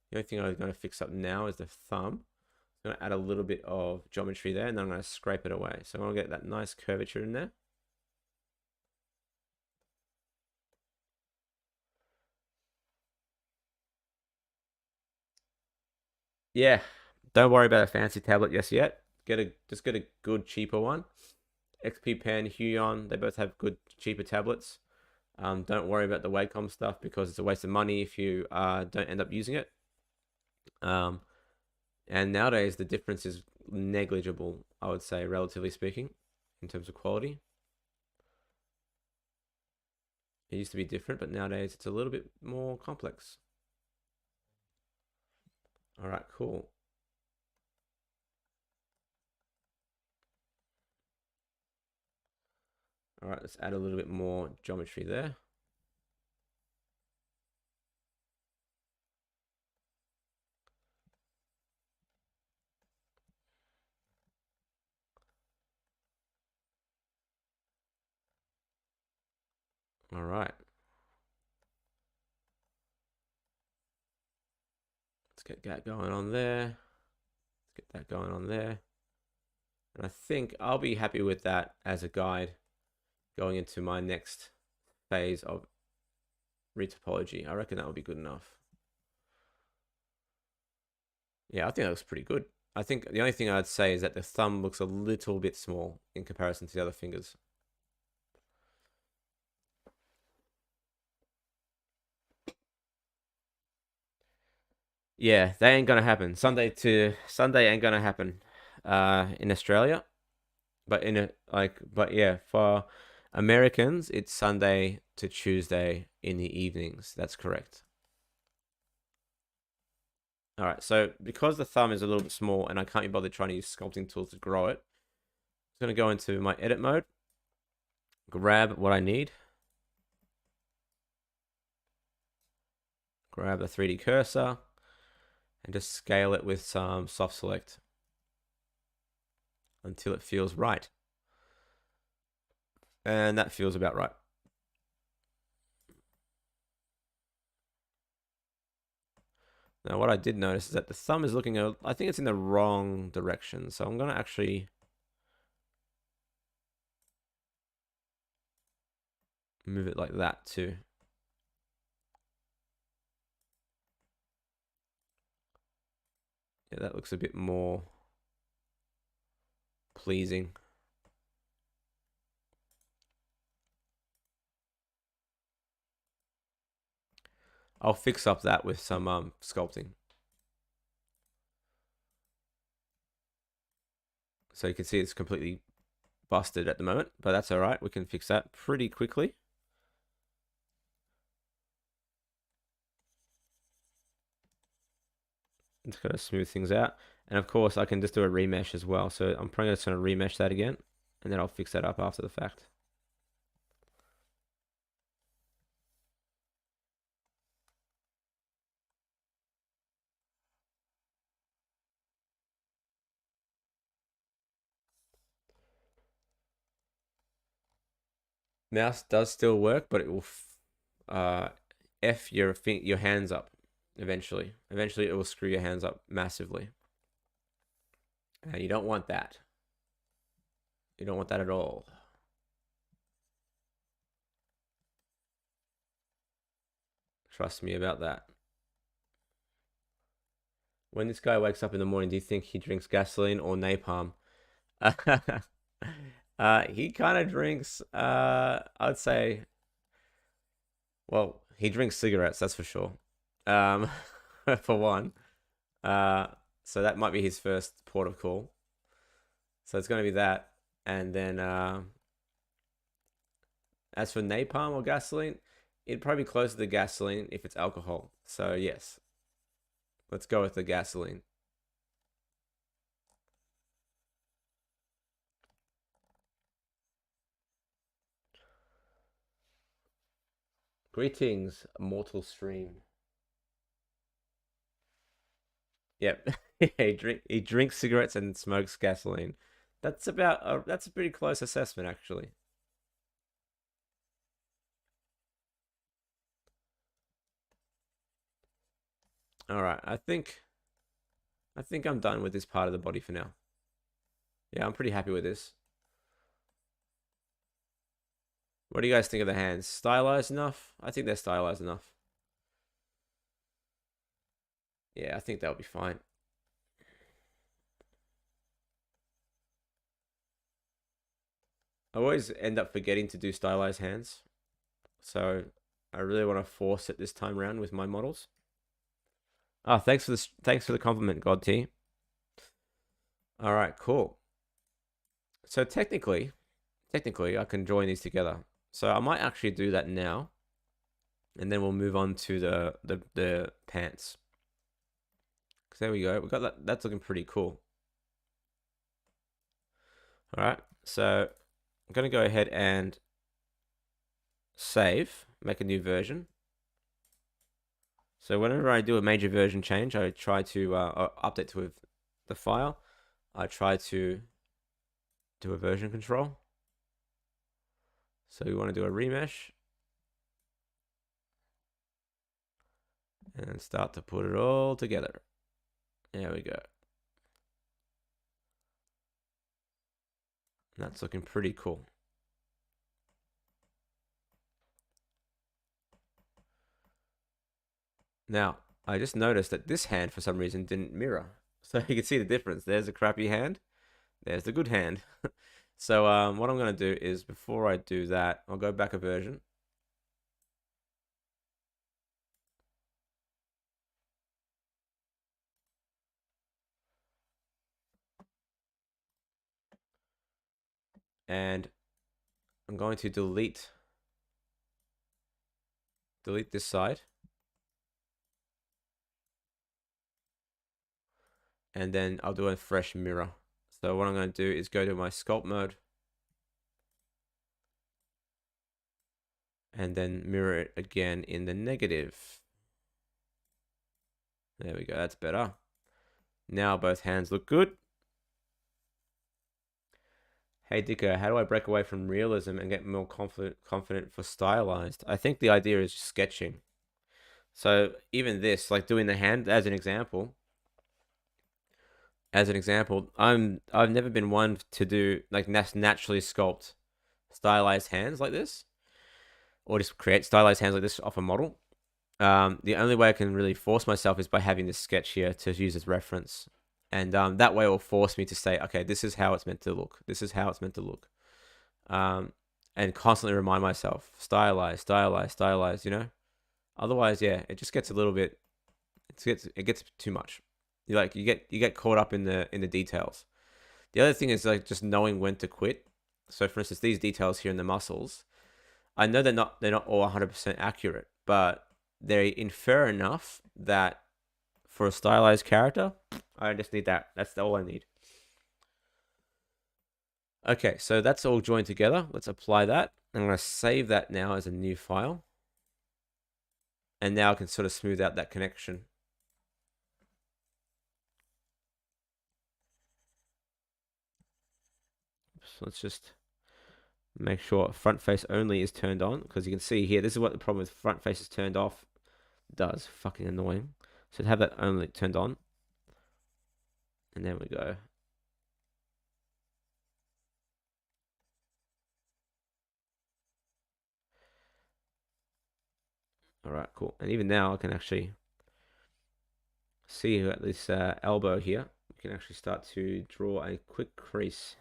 The only thing I'm going to fix up now is the thumb. I'm going to add a little bit of geometry there, and then I'm going to scrape it away. So I'm going to get that nice curvature in there. Yeah, don't worry about a fancy tablet just yet. Just get a good cheaper one. XP Pen, Huion, they both have good cheaper tablets. Don't worry about the Wacom stuff because it's a waste of money if you don't end up using it. And nowadays the difference is negligible, I would say, relatively speaking, in terms of quality. It used to be different, but nowadays it's a little bit more complex. All right, cool. All right, let's add a little bit more geometry there. All right. Let's get that going on there. Let's get that going on there. And I think I'll be happy with that as a guide going into my next phase of retopology. I reckon that would be good enough. Yeah, I think that looks pretty good. I think the only thing I'd say is that the thumb looks a little bit small in comparison to the other fingers. Yeah, they ain't gonna happen. Sunday ain't gonna happen in Australia. But but yeah, for Americans, it's Sunday to Tuesday in the evenings. That's correct. All right, so because the thumb is a little bit small and I can't be bothered trying to use sculpting tools to grow it, I'm going to go into my edit mode, grab what I need, grab the 3D cursor, and just scale it with some soft select until it feels right. And that feels about right. Now, what I did notice is that the thumb is looking, I think it's in the wrong direction. So I'm going to actually move it like that too. Yeah, that looks a bit more pleasing. I'll fix up that with some sculpting. So you can see it's completely busted at the moment, but that's all right. We can fix that pretty quickly. It's going to smooth things out. And of course, I can just do a remesh as well. So I'm probably just going to remesh that again, and then I'll fix that up after the fact. Mouse does still work, but it will F your hands up eventually. Eventually, it will screw your hands up massively. And you don't want that. You don't want that at all. Trust me about that. When this guy wakes up in the morning, do you think he drinks gasoline or napalm? He kind of drinks, I'd say, well, he drinks cigarettes, that's for sure. Um, for one. Uh, so that might be his first port of call. So it's going to be that. And then as for napalm or gasoline, it'd probably be closer to gasoline if it's alcohol. So yes, let's go with the gasoline. Greetings, mortal stream. Yep, he drinks cigarettes and smokes gasoline. That's a pretty close assessment actually. All right, I think I'm done with this part of the body for now. Yeah, I'm pretty happy with this. What do you guys think of the hands? Stylized enough? I think they're stylized enough. Yeah, I think that'll be fine. I always end up forgetting to do stylized hands. So I really want to force it this time around with my models. Oh, thanks for the compliment, God T. All right, cool. So technically I can join these together. So I might actually do that now. And then we'll move on to the pants. So there we go. We got that. That's looking pretty cool. All right. So I'm going to go ahead and save, make a new version. So whenever I do a major version change, I try to update to the file. I try to do a version control. So we want to do a remesh and start to put it all together. There we go. That's looking pretty cool. Now, I just noticed that this hand, for some reason, didn't mirror. So you can see the difference. There's a crappy hand. There's the good hand. So what I'm going to do is, before I do that, I'll go back a version. And I'm going to delete this side. and then I'll do a fresh mirror. So what I'm going to do is go to my sculpt mode and then mirror it again in the negative. There we go, that's better. Now both hands look good. Hey Dicker, how do I break away from realism and get more confident for stylized? I think the idea is just sketching. So even this, like doing the hand as an example, I've never been one to do like naturally sculpt stylized hands like this, or just create stylized hands like this off a model. The only way I can really force myself is by having this sketch here to use as reference. And that way it will force me to say, okay, this is how it's meant to look. This is how it's meant to look. And constantly remind myself, stylize, you know? Otherwise, yeah, it just gets a little bit, it gets too much. You get caught up in the details. The other thing is like just knowing when to quit. So for instance, these details here in the muscles, I know they're not all 100% accurate, but they infer enough that for a stylized character, I just need that. That's all I need. Okay, so that's all joined together. Let's apply that. I'm going to save that now as a new file. And now I can sort of smooth out that connection. So let's just make sure front face only is turned on, because you can see here, this is what the problem with front face is turned off does. Fucking annoying. So have that only turned on. And there we go. All right, cool. And even now I can actually see at this elbow here, we can actually start to draw a quick crease.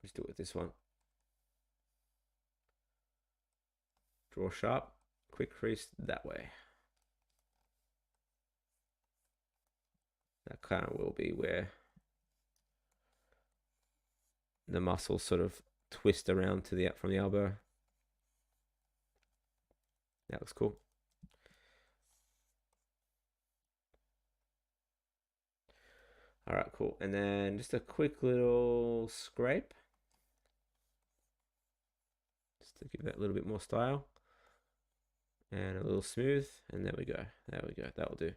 Let's do it with this one. Draw sharp, quick crease that way. That kind of will be where the muscles sort of twist around to the from the elbow. That looks cool. All right, cool. And then just a quick little scrape, just to give that a little bit more style. And a little smooth, and there we go. There we go. That will do.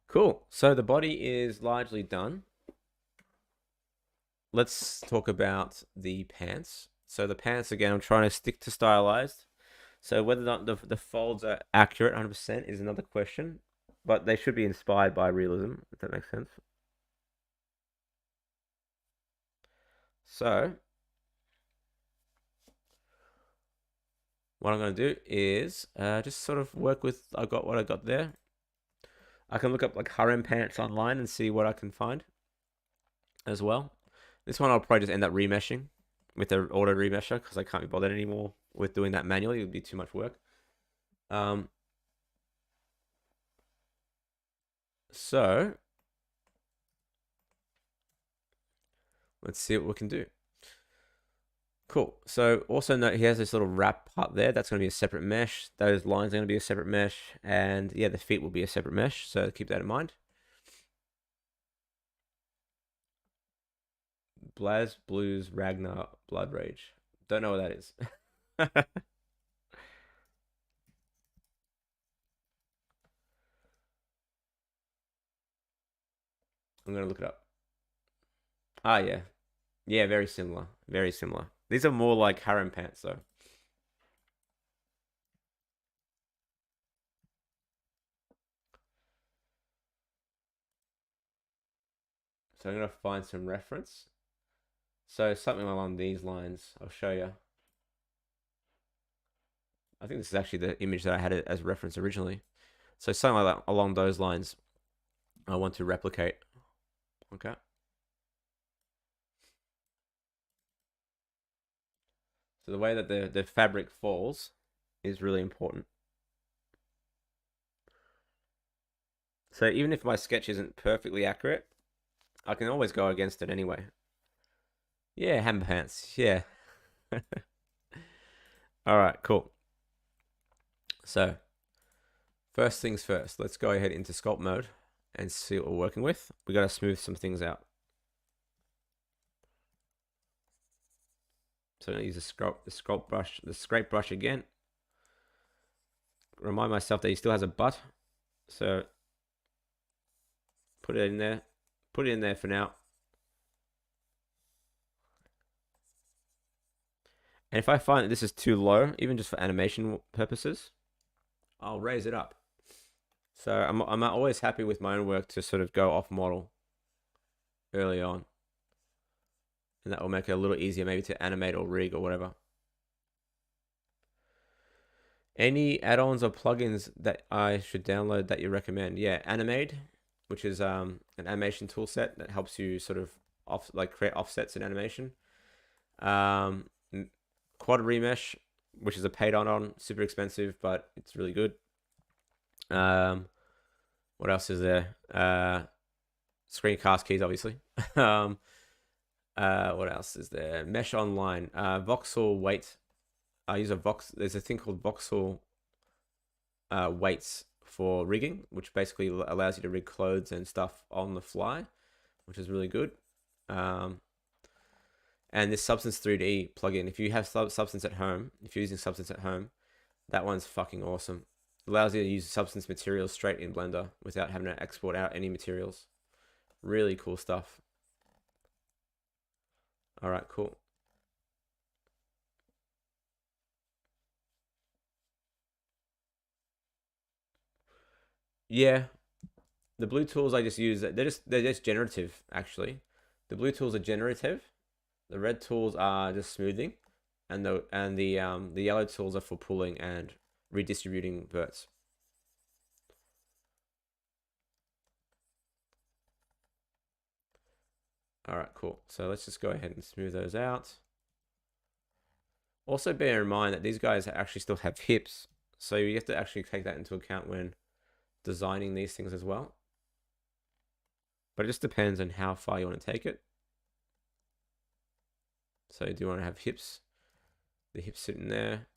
Cool. So the body is largely done. Let's talk about the pants. So the pants, again, I'm trying to stick to stylized. So whether or not the folds are accurate 100% is another question, but they should be inspired by realism, if that makes sense. So what I'm going to do is just sort of work with what I got there. I can look up like harem pants online and see what I can find as well. This one I'll probably just end up remeshing with the auto remesher because I can't be bothered anymore with doing that manually. It would be too much work. So let's see what we can do. Cool. So also note he has this little wrap part there. That's going to be a separate mesh. Those lines are going to be a separate mesh. And yeah, the feet will be a separate mesh. So keep that in mind. Blaz, Blues, Ragnar, Blood Rage. Don't know what that is. I'm going to look it up. Ah, yeah. Yeah, very similar. Very similar. These are more like harem pants, though. So I'm going to find some reference. So something along these lines, I'll show you. I think this is actually the image that I had it as reference originally. So something like that along those lines, I want to replicate. Okay. So the way that the fabric falls is really important. So even if my sketch isn't perfectly accurate, I can always go against it anyway. Yeah, hammer pants. Yeah. All right, cool. So first things first, let's go ahead into sculpt mode and see what we're working with. We got to smooth some things out. So I'm going to use the scrape brush again. Remind myself that he still has a butt. So put it in there. Put it in there for now. And if I find that this is too low, even just for animation purposes, I'll raise it up. So I'm always happy with my own work to sort of go off model early on. And that will make it a little easier maybe to animate or rig or whatever. Any add-ons or plugins that I should download that you recommend? Yeah, Animate, which is an animation tool set that helps you sort of create offsets in animation. Quad Remesh, which is a paid on, super expensive, but it's really good. What else is there? Screencast keys, obviously. What else is there? Mesh Online, Voxel Weight. I use there's a thing called Voxel weights for rigging, which basically allows you to rig clothes and stuff on the fly, which is really good. And this Substance 3D plugin, if you have Substance at home, if you're using Substance at home, that one's fucking awesome. It allows you to use Substance materials straight in Blender without having to export out any materials. Really cool stuff. All right, cool. Yeah, the blue tools I just use, they're just generative actually. The blue tools are generative. The red tools are just smoothing, and the yellow tools are for pulling and redistributing verts. All right, cool. So let's just go ahead and smooth those out. Also bear in mind that these guys actually still have hips, so you have to actually take that into account when designing these things as well. But it just depends on how far you want to take it. So do you want to have hips? The hips sitting there,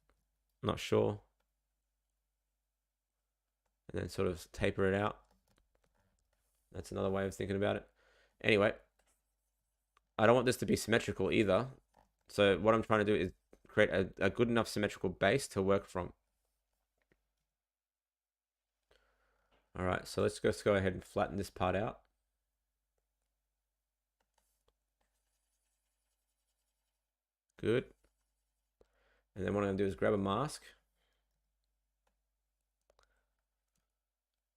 not sure. And then sort of taper it out. That's another way of thinking about it. Anyway, I don't want this to be symmetrical either. So what I'm trying to do is create a good enough symmetrical base to work from. All right, so let's go ahead and flatten this part out. Good. And then what I'm going to do is grab a mask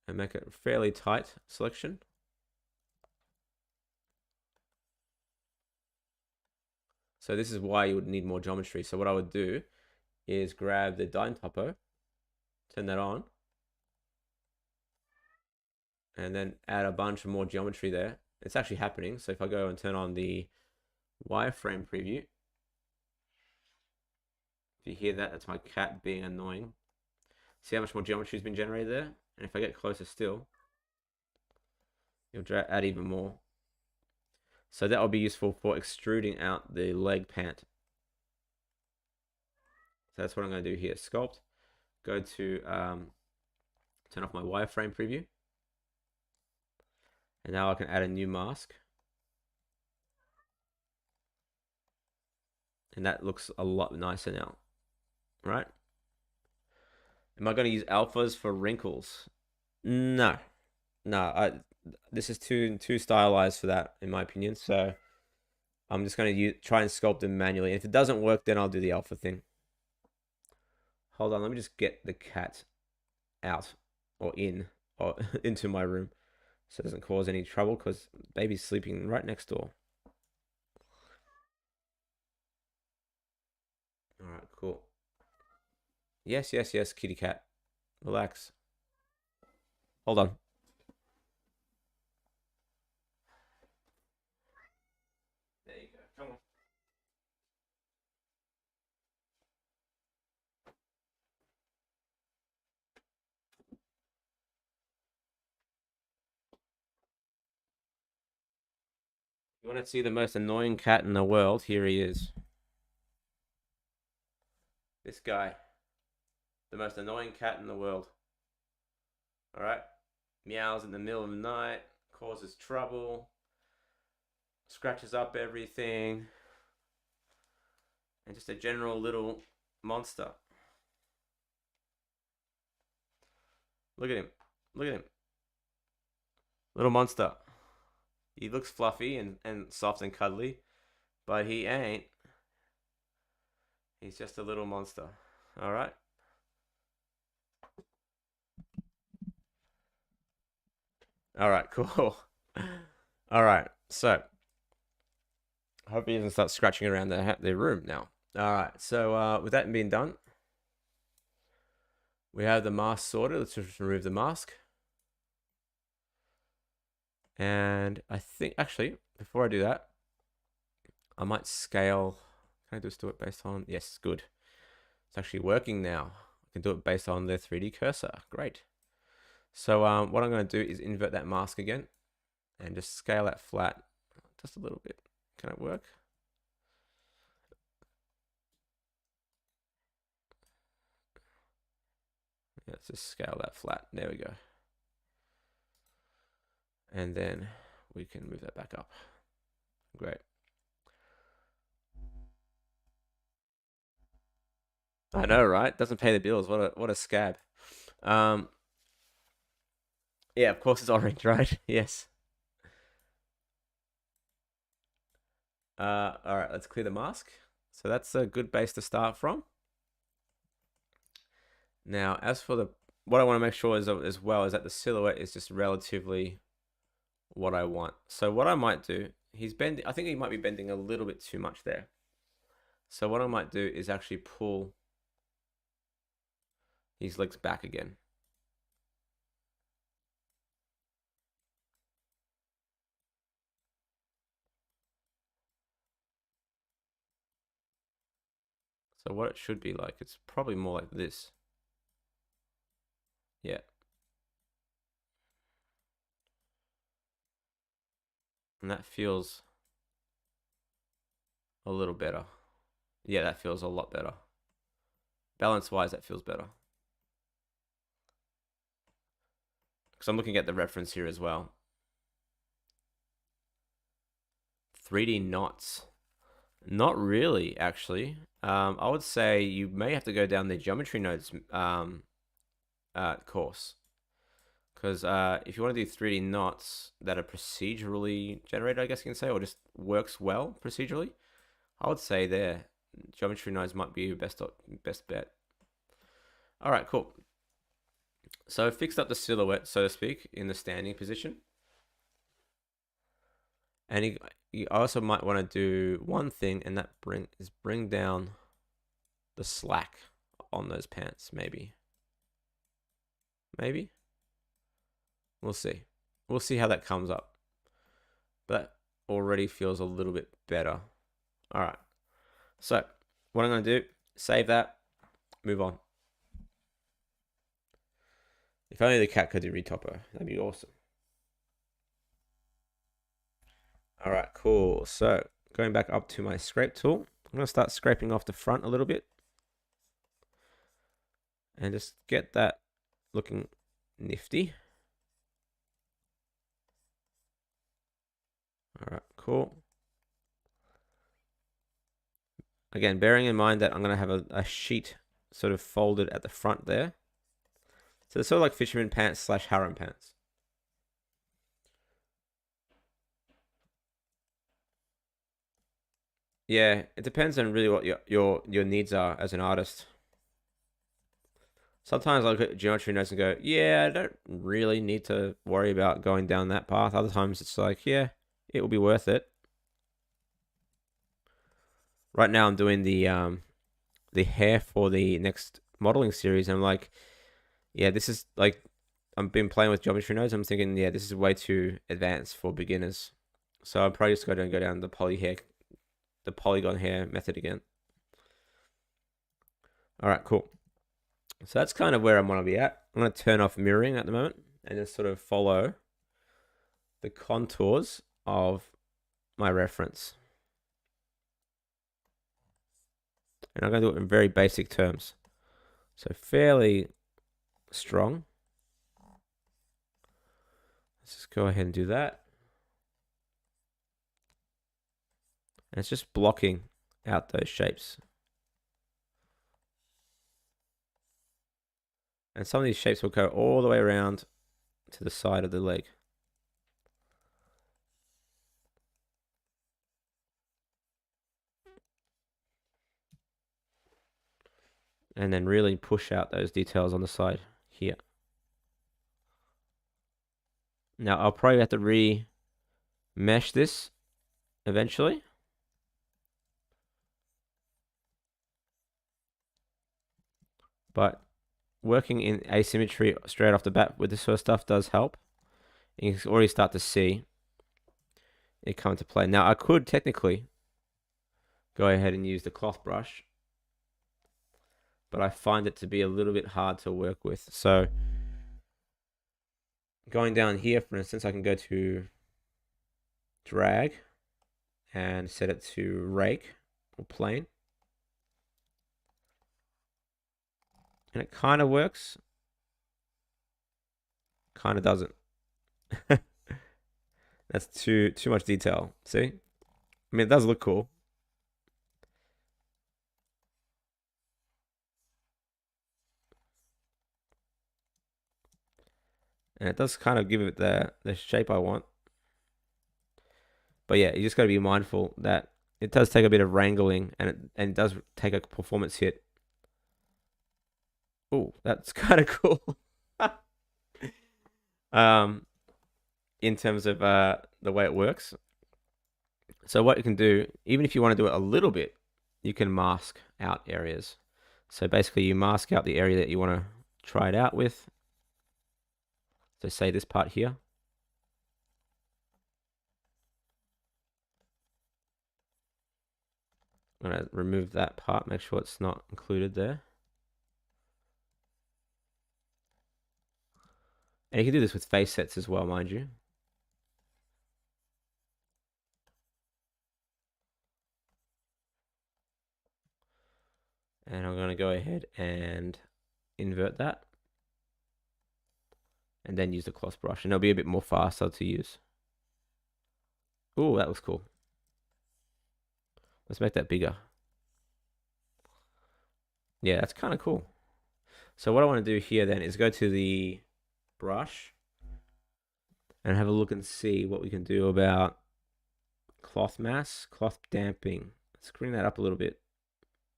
and make it a fairly tight selection. So this is why you would need more geometry. So what I would do is grab the Dyn Topo, turn that on, and then add a bunch of more geometry there. It's actually happening. So if I go and turn on the wireframe preview, if you hear that, that's my cat being annoying. See how much more geometry has been generated there? And if I get closer still, you'll add even more. So that will be useful for extruding out the leg pant. So that's what I'm going to do here. Sculpt. Go to turn off my wireframe preview. And now I can add a new mask. And that looks a lot nicer now. Right? Am I going to use alphas for wrinkles? No. No, this is too stylized for that, in my opinion. So I'm just going to try and sculpt them manually. And if it doesn't work, then I'll do the alpha thing. Hold on, let me just get the cat out or in or into my room so it doesn't cause any trouble because baby's sleeping right next door. All right, cool. Yes, yes, yes, kitty cat. Relax. Hold on. There you go. Come on. You want to see the most annoying cat in the world? Here he is. This guy. The most annoying cat in the world. All right. Meows in the middle of the night, causes trouble, scratches up everything, and just a general little monster. Look at him. Look at him. Little monster. He looks fluffy and soft and cuddly, but he ain't. He's just a little monster. All right. All right, cool. All right, so I hope he doesn't start scratching around the room now. All right, so with that being done, we have the mask sorted. Let's just remove the mask. And I think, actually, before I do that, I might scale. Can I just do it based on? Yes, good. It's actually working now. I can do it based on the 3D cursor. Great. So what I'm going to do is invert that mask again and just scale that flat just a little bit. Can it work? Yeah, let's just scale that flat. There we go. And then we can move that back up. Great. I know, right? Doesn't pay the bills. What a scab. Yeah, of course it's orange, right? Yes. All right, let's clear the mask. So that's a good base to start from. Now, as for what I want to make sure is as well is that the silhouette is just relatively what I want. So what I might do, he's bending. I think he might be bending a little bit too much there. So what I might do is actually pull his legs back again. So what it should be like, it's probably more like this. Yeah. And that feels a little better. Yeah, that feels a lot better. Balance-wise, that feels better. Because I'm looking at the reference here as well. 3D knots. Not really, actually. I would say you may have to go down the geometry nodes course. Because if you want to do 3D knots that are procedurally generated, I guess you can say, or just works well procedurally, I would say there, geometry nodes might be your best bet. All right, cool. So I fixed up the silhouette, so to speak, in the standing position. And you also might want to do one thing, and that bring down the slack on those pants, maybe. Maybe? We'll see. We'll see how that comes up. But that already feels a little bit better. All right. So what I'm going to do, save that, move on. If only the cat could do retopo, that'd be awesome. All right, cool. So going back up to my scrape tool, I'm going to start scraping off the front a little bit. And just get that looking nifty. All right, cool. Again, bearing in mind that I'm going to have a sheet sort of folded at the front there. So it's sort of like fisherman pants / harem pants. Yeah, it depends on really what your needs are as an artist. Sometimes I look at geometry notes and go, yeah, I don't really need to worry about going down that path. Other times it's like, yeah, it will be worth it. Right now I'm doing the hair for the next modeling series. And I'm like, yeah, this is like, I've been playing with geometry nodes. I'm thinking, yeah, this is way too advanced for beginners. So I'm probably just going to go down the polygon hair method again. All right, cool. So that's kind of where I want to be at. I'm going to turn off mirroring at the moment and just sort of follow the contours of my reference. And I'm going to do it in very basic terms. So fairly strong. Let's just go ahead and do that. And it's just blocking out those shapes. And some of these shapes will go all the way around to the side of the leg. And then really push out those details on the side here. Now I'll probably have to re-mesh this eventually. But working in asymmetry straight off the bat with this sort of stuff does help. You can already start to see it come into play. Now I could technically go ahead and use the cloth brush, but I find it to be a little bit hard to work with. So going down here, for instance, I can go to drag and set it to rake or plane. And it kind of works. Kind of doesn't. That's too much detail. See? I mean, it does look cool. And it does kind of give it the shape I want. But yeah, you just got to be mindful that it does take a bit of wrangling, and it does take a performance hit. Oh, that's kind of cool. In terms of the way it works. So what you can do, even if you want to do it a little bit, you can mask out areas. So basically you mask out the area that you want to try it out with. So say this part here. I'm going to remove that part, make sure it's not included there. And you can do this with face sets as well, mind you. And I'm going to go ahead and invert that. And then use the cloth brush. And it'll be a bit more faster to use. Oh, that looks cool. Let's make that bigger. Yeah, that's kind of cool. So what I want to do here then is go to the brush and have a look and see what we can do about cloth mass, cloth damping. Let's bring that up a little bit,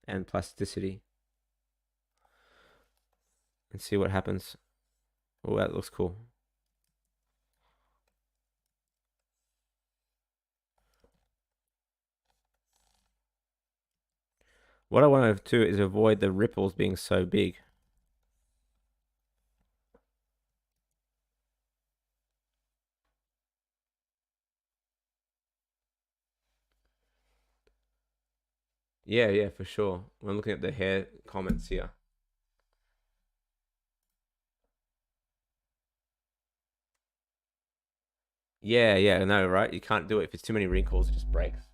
and plasticity, and see what happens. Oh, that looks cool. What I want to do is avoid the ripples being so big. Yeah, for sure. When looking at the hair comments here. Yeah, I know, right? You can't do it. If it's too many wrinkles, it just breaks.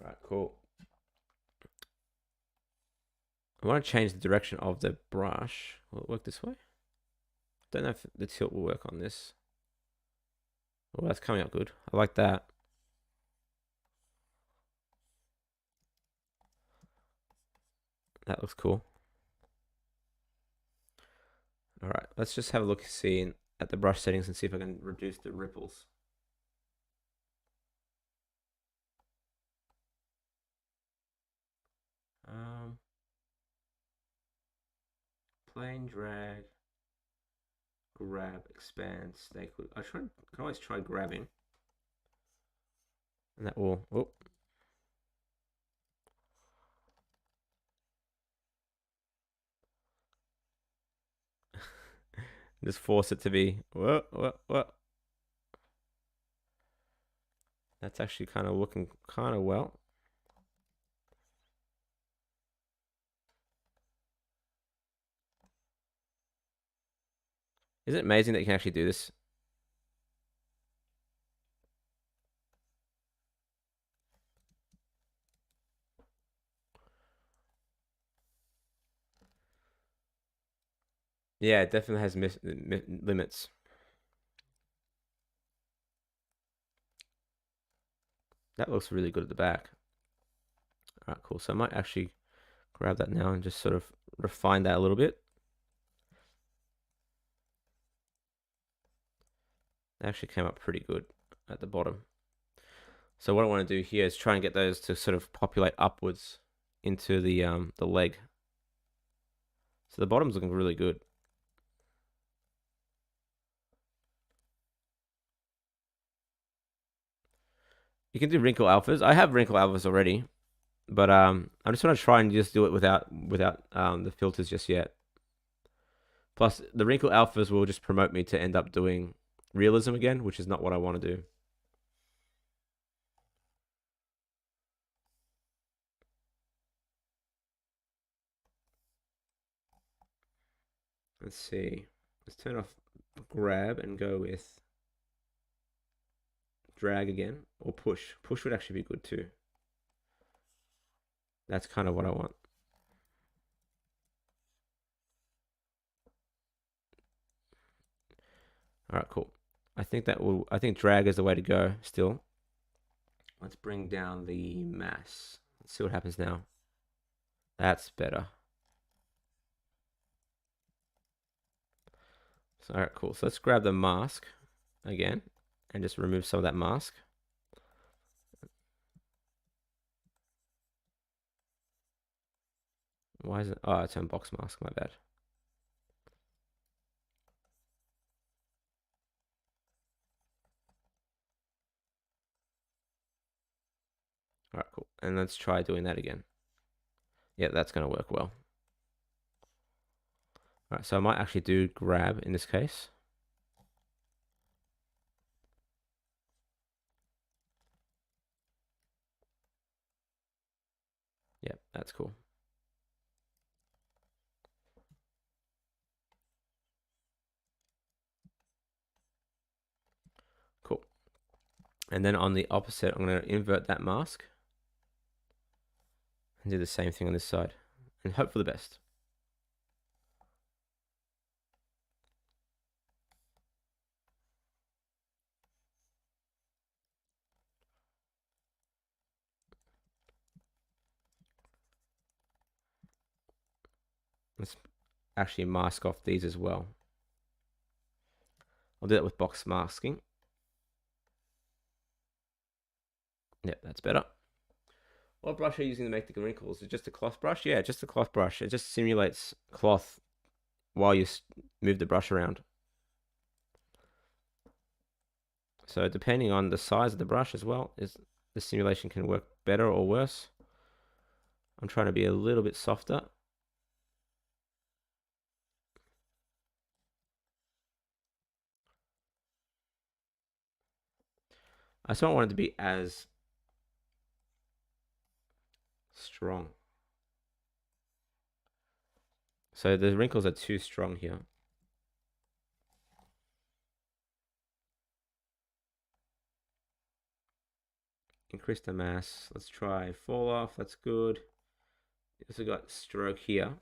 All right, cool. I want to change the direction of the brush. Will it work this way? Don't know if the tilt will work on this. Oh, that's coming out good. I like that. That looks cool. All right, let's just have a look see at the brush settings and see if I can reduce the ripples. Plane drag, grab, expand, stake. Can always try grabbing, and that will. Oh. Just force it to be. What? That's actually kind of looking kind of well. Isn't it amazing that you can actually do this? Yeah, it definitely has limits. That looks really good at the back. All right, cool. So I might actually grab that now and just sort of refine that a little bit. It actually came up pretty good at the bottom. So what I want to do here is try and get those to sort of populate upwards into the leg. So the bottom's looking really good. You can do wrinkle alphas. I have wrinkle alphas already, but I just want to try and just do it without the filters just yet. Plus, the wrinkle alphas will just promote me to end up doing realism again, which is not what I want to do. Let's see. Let's turn off grab and go with drag again, or push. Push would actually be good too. That's kind of what I want. All right, cool. I think drag is the way to go still. Let's bring down the mass. Let's see what happens now. That's better. So, all right, cool. So let's grab the mask again and just remove some of that mask. Why is it? Oh, it's on box mask. My bad. All right, cool. And let's try doing that again. Yeah, that's going to work well. All right, so I might actually do grab in this case. Yeah, that's cool. Cool. And then on the opposite, I'm going to invert that mask and do the same thing on this side and hope for the best. Let's actually mask off these as well. I'll do that with box masking. Yep, that's better. What brush are you using to make the wrinkles? Is it just a cloth brush? Yeah, just a cloth brush. It just simulates cloth while you move the brush around. So depending on the size of the brush as well, the simulation can work better or worse. I'm trying to be a little bit softer. I just don't want it to be as strong. So the wrinkles are too strong here. Increase the mass. Let's try fall off. That's good. Also got stroke here.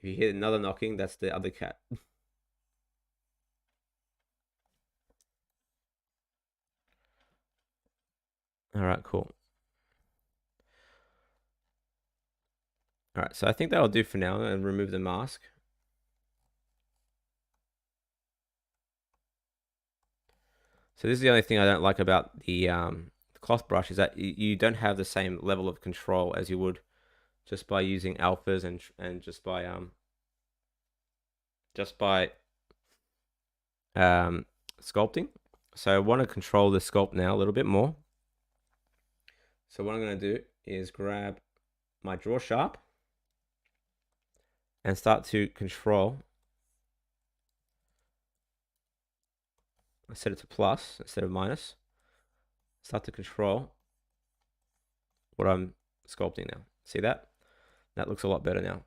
If you hear another knocking, that's the other cat. All right, cool. All right, so I think that'll do for now and remove the mask. So this is the only thing I don't like about the cloth brush is that you don't have the same level of control as you would just by using alphas and just by sculpting. So I want to control the sculpt now a little bit more. So what I'm going to do is grab my draw sharp and start to control I set it to plus instead of minus. Start to control what I'm sculpting now. See that? That looks a lot better now.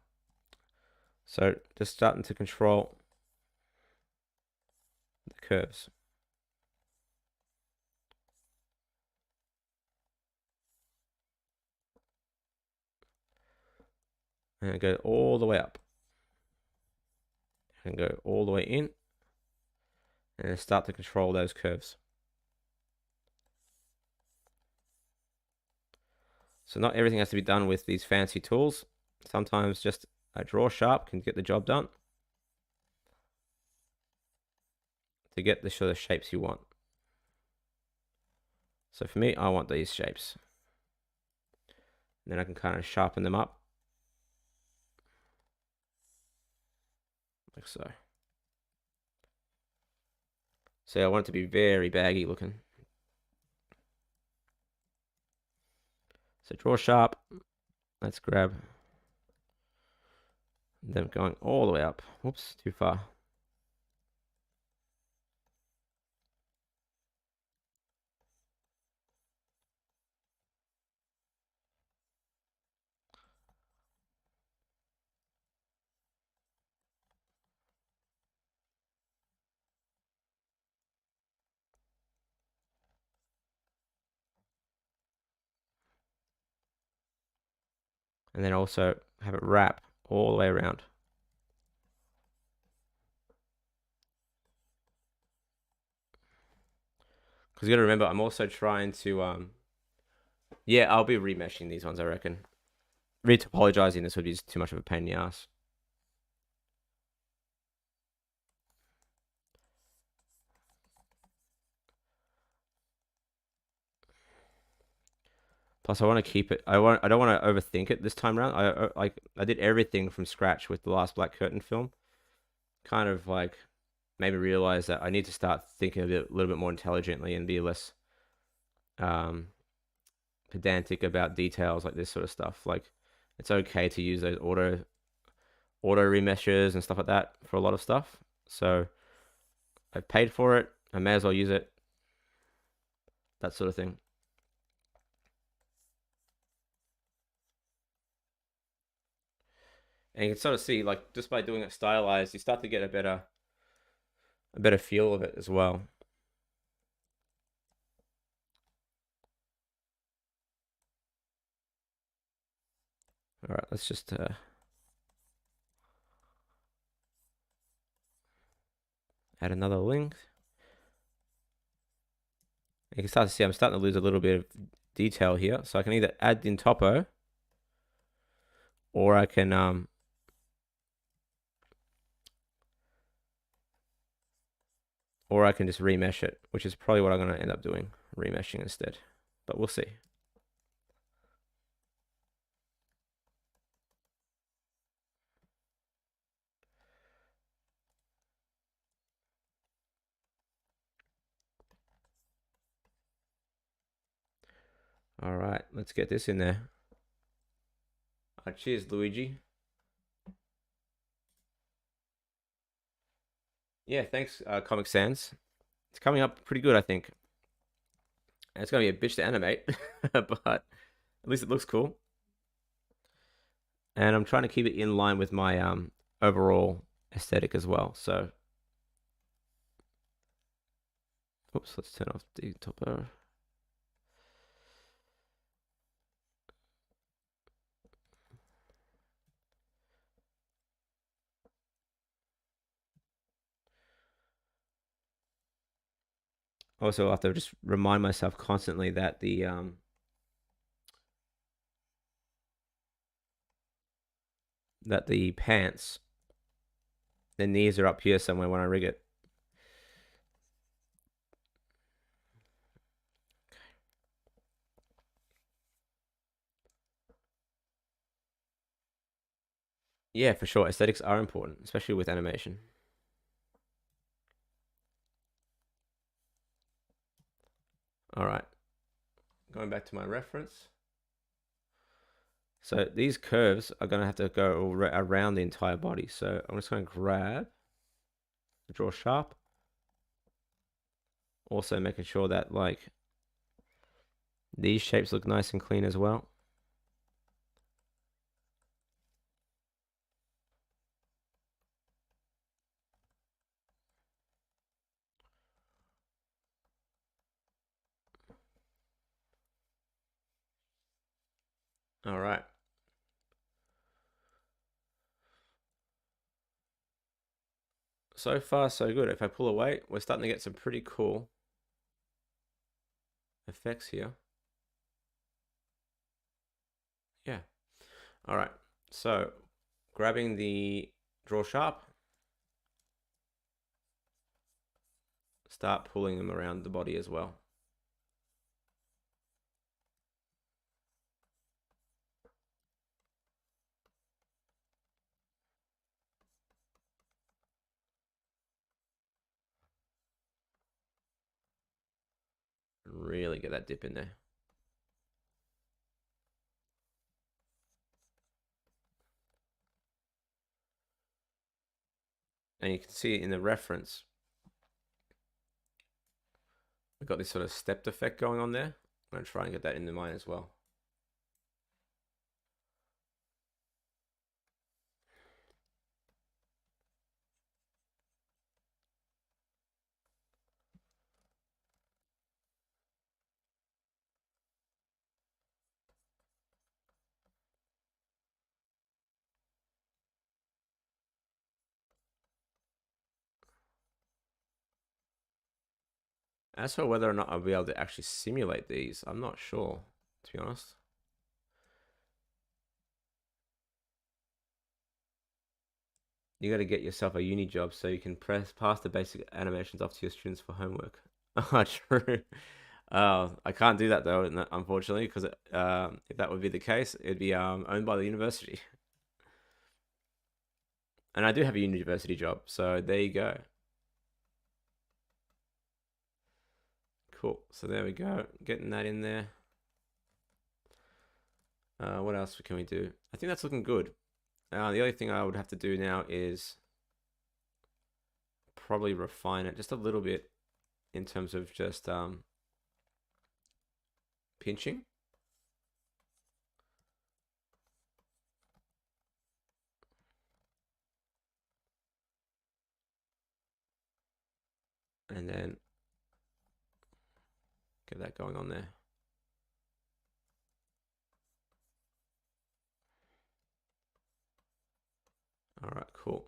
So just starting to control the curves. And go all the way up. And go all the way in. And start to control those curves. So not everything has to be done with these fancy tools. Sometimes just a draw sharp can get the job done to get the sort of shapes you want. So for me, I want these shapes. And then I can kind of sharpen them up. Like so. So I want it to be very baggy looking. So draw sharp. Let's grab them going all the way up. Whoops, too far. And then also have it wrap all the way around. Because you got to remember, I'm also trying to, yeah, I'll be remeshing these ones, I reckon. Retopologizing this would be just too much of a pain in the ass. Plus, I want to keep it. I don't want to overthink it this time around. I did everything from scratch with the last Black Curtain film. Kind of like made me realize that I need to start thinking a little bit more intelligently and be less pedantic about details like this sort of stuff. Like it's okay to use those auto remeshes and stuff like that for a lot of stuff. So I paid for it. I may as well use it. That sort of thing. And you can sort of see, like, just by doing it stylized, you start to get a better feel of it as well. All right, let's just add another link. You can start to see I'm starting to lose a little bit of detail here. So I can either add in topo, or I can just remesh it, which is probably what I'm going to end up doing, remeshing instead. But we'll see. All right, let's get this in there. Cheers, Luigi. Yeah, thanks, Comic Sans. It's coming up pretty good, I think. And it's going to be a bitch to animate, but at least it looks cool. And I'm trying to keep it in line with my overall aesthetic as well. So, oops, let's turn off the topo. Also, I have to just remind myself constantly that the pants, the knees are up here somewhere when I rig it. Yeah, for sure. Aesthetics are important, especially with animation. All right. Going back to my reference. So these curves are going to have to go around the entire body. So I'm just going to grab, draw sharp, Also making sure that like these shapes look nice and clean as well. All right. So far, so good. If I pull away, we're starting to get some pretty cool effects here. Yeah. All right. So grabbing the draw sharp, start pulling them around the body as well. Really get that dip in there. And you can see in the reference, we've got this sort of stepped effect going on there. I'm going to try and get that into mine as well. As for whether or not I'll be able to actually simulate these, I'm not sure, to be honest. You got to get yourself a uni job so you can pass the basic animations off to your students for homework. Oh, true. I can't do that though, unfortunately, because if that would be the case, it'd be owned by the university. And I do have a university job, so there you go. Cool. So there we go. Getting that in there. What else can we do? I think that's looking good. The only thing I would have to do now is probably refine it just a little bit in terms of just pinching. And then get that going on there. All right, cool.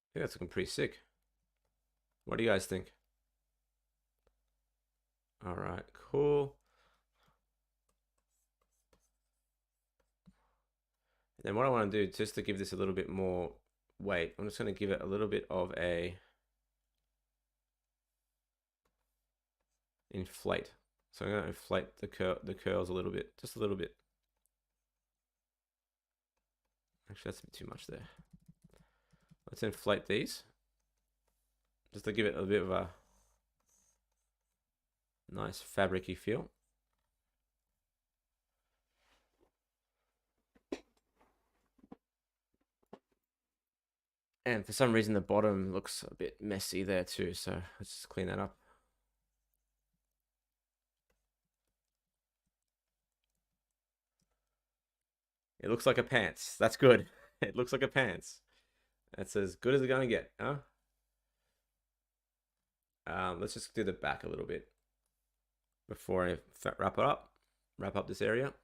I think that's looking pretty sick. What do you guys think? All right, cool. And then what I want to do, just to give this a little bit more weight, I'm just going to give it a little bit of a inflate. So I'm going to inflate the curls a little bit, just a little bit. Actually, that's a bit too much there. Let's inflate these, just to give it a bit of a nice fabric-y feel. And for some reason, the bottom looks a bit messy there too, so let's just clean that up. It looks like a pants. That's good. It looks like a pants. That's as good as it's gonna get, huh? Let's just do the back a little bit before I wrap it up. Wrap up this area.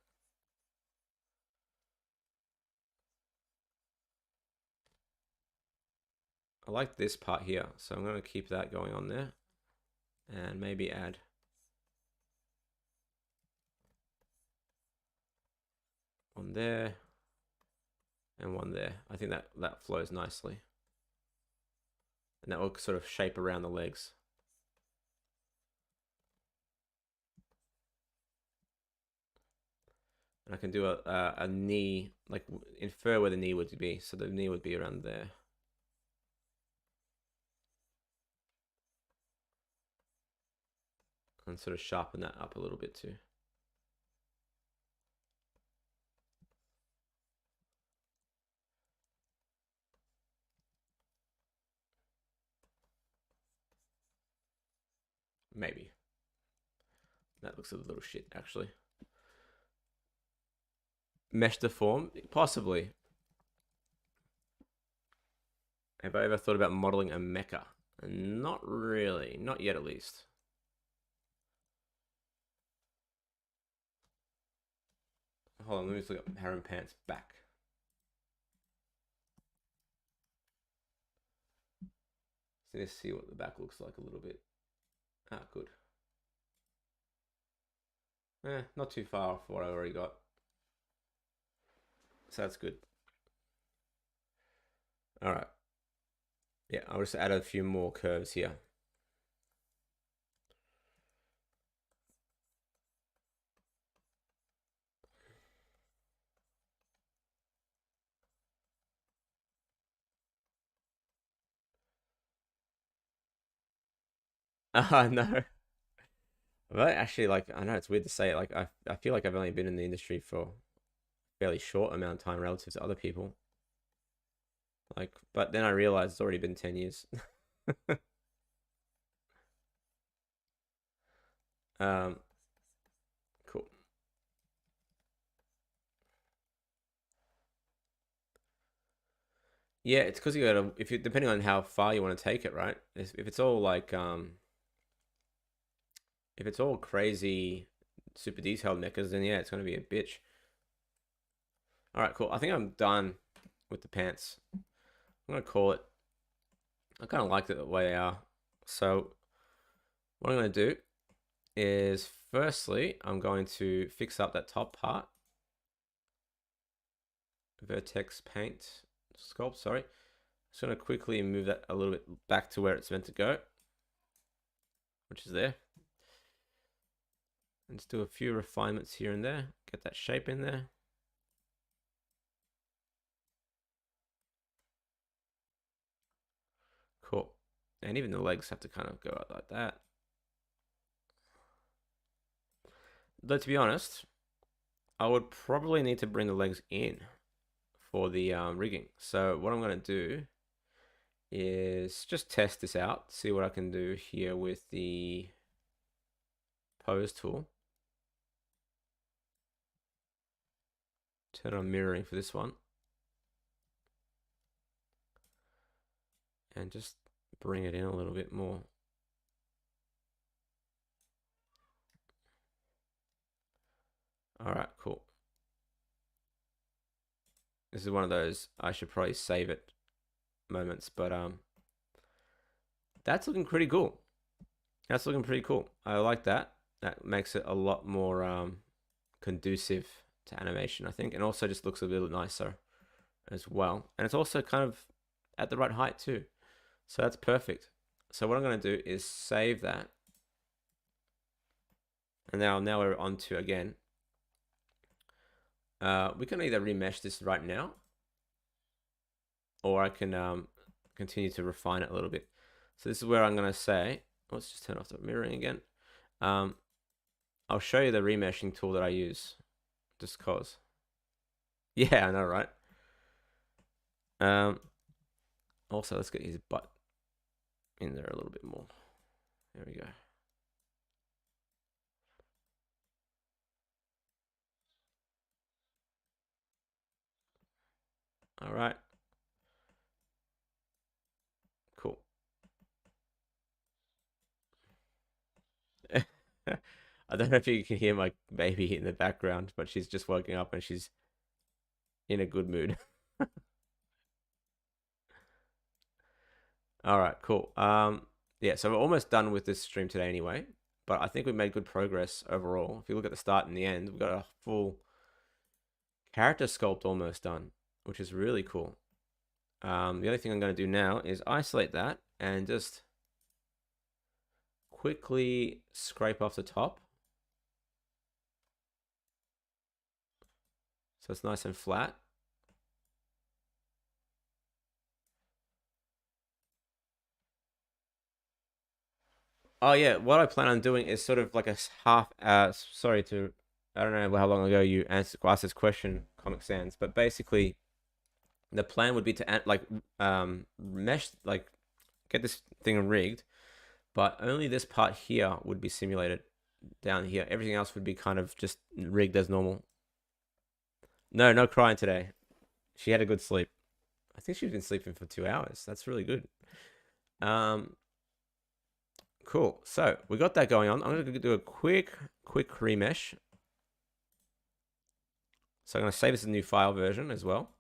I like this part here, so I'm going to keep that going on there and maybe add one there and one there. I think that flows nicely, and that will sort of shape around the legs. And I can do a knee, like infer where the knee would be, so the knee would be around there. And sort of sharpen that up a little bit too. Maybe. That looks a little shit, actually. Mesh deform? Possibly. Have I ever thought about modeling a mecha? Not really. Not yet, at least. Hold on, let me just look up harem pants back. So let's see what the back looks like a little bit. Ah, good. Not too far off what I already got. So that's good. All right. Yeah, I'll just add a few more curves here. No. But actually, like, I know it's weird to say it. Like, I feel like I've only been in the industry for a fairly short amount of time relative to other people. Like, but then I realized it's already been 10 years. um, cool. Yeah, it's because you gotta, if you, depending on how far you want to take it, right? If it's all like, if it's all crazy, super detailed mechas, then yeah, it's gonna be a bitch. All right, cool. I think I'm done with the pants. I'm gonna call it. I kind of liked it the way they are. So what I'm gonna do is, firstly, I'm going to fix up that top part. Vertex paint, sculpt, sorry. Just gonna quickly move that a little bit back to where it's meant to go, which is there. And just do a few refinements here and there. Get that shape in there. Cool. And even the legs have to kind of go out like that. Though, to be honest, I would probably need to bring the legs in for the rigging. So what I'm going to do is just test this out, see what I can do here with the pose tool. Turn on mirroring for this one. And just bring it in a little bit more. All right, cool. This is one of those I should probably save it moments, but that's looking pretty cool. That's looking pretty cool. I like that. That makes it a lot more conducive to animation, I think, and also just looks a little nicer as well. And it's also kind of at the right height too. So that's perfect. So what I'm going to do is save that. And now we're on to, again, we can either remesh this right now, or I can continue to refine it a little bit. So this is where I'm going to say, let's just turn off the mirroring again. I'll show you the remeshing tool that I use, just cause. Yeah, I know, right? Also, let's get his butt in there a little bit more. There we go. All right. Cool. I don't know if you can hear my baby in the background, but she's just waking up and she's in a good mood. All right, cool. Yeah, so we're almost done with this stream today anyway, but I think we made good progress overall. If you look at the start and the end, we've got a full character sculpt almost done, which is really cool. The only thing I'm going to do now is isolate that and just quickly scrape off the top. So it's nice and flat. Oh yeah, what I plan on doing is sort of like a half. Sorry to, I don't know how long ago you asked this question, Comic Sans, but basically, the plan would be to like mesh, like get this thing rigged, but only this part here would be simulated down here. Everything else would be kind of just rigged as normal. No, no crying today. She had a good sleep. I think she's been sleeping for 2 hours. That's really good. Cool. So we got that going on. I'm going to do a quick remesh. So I'm going to save this as a new file version as well.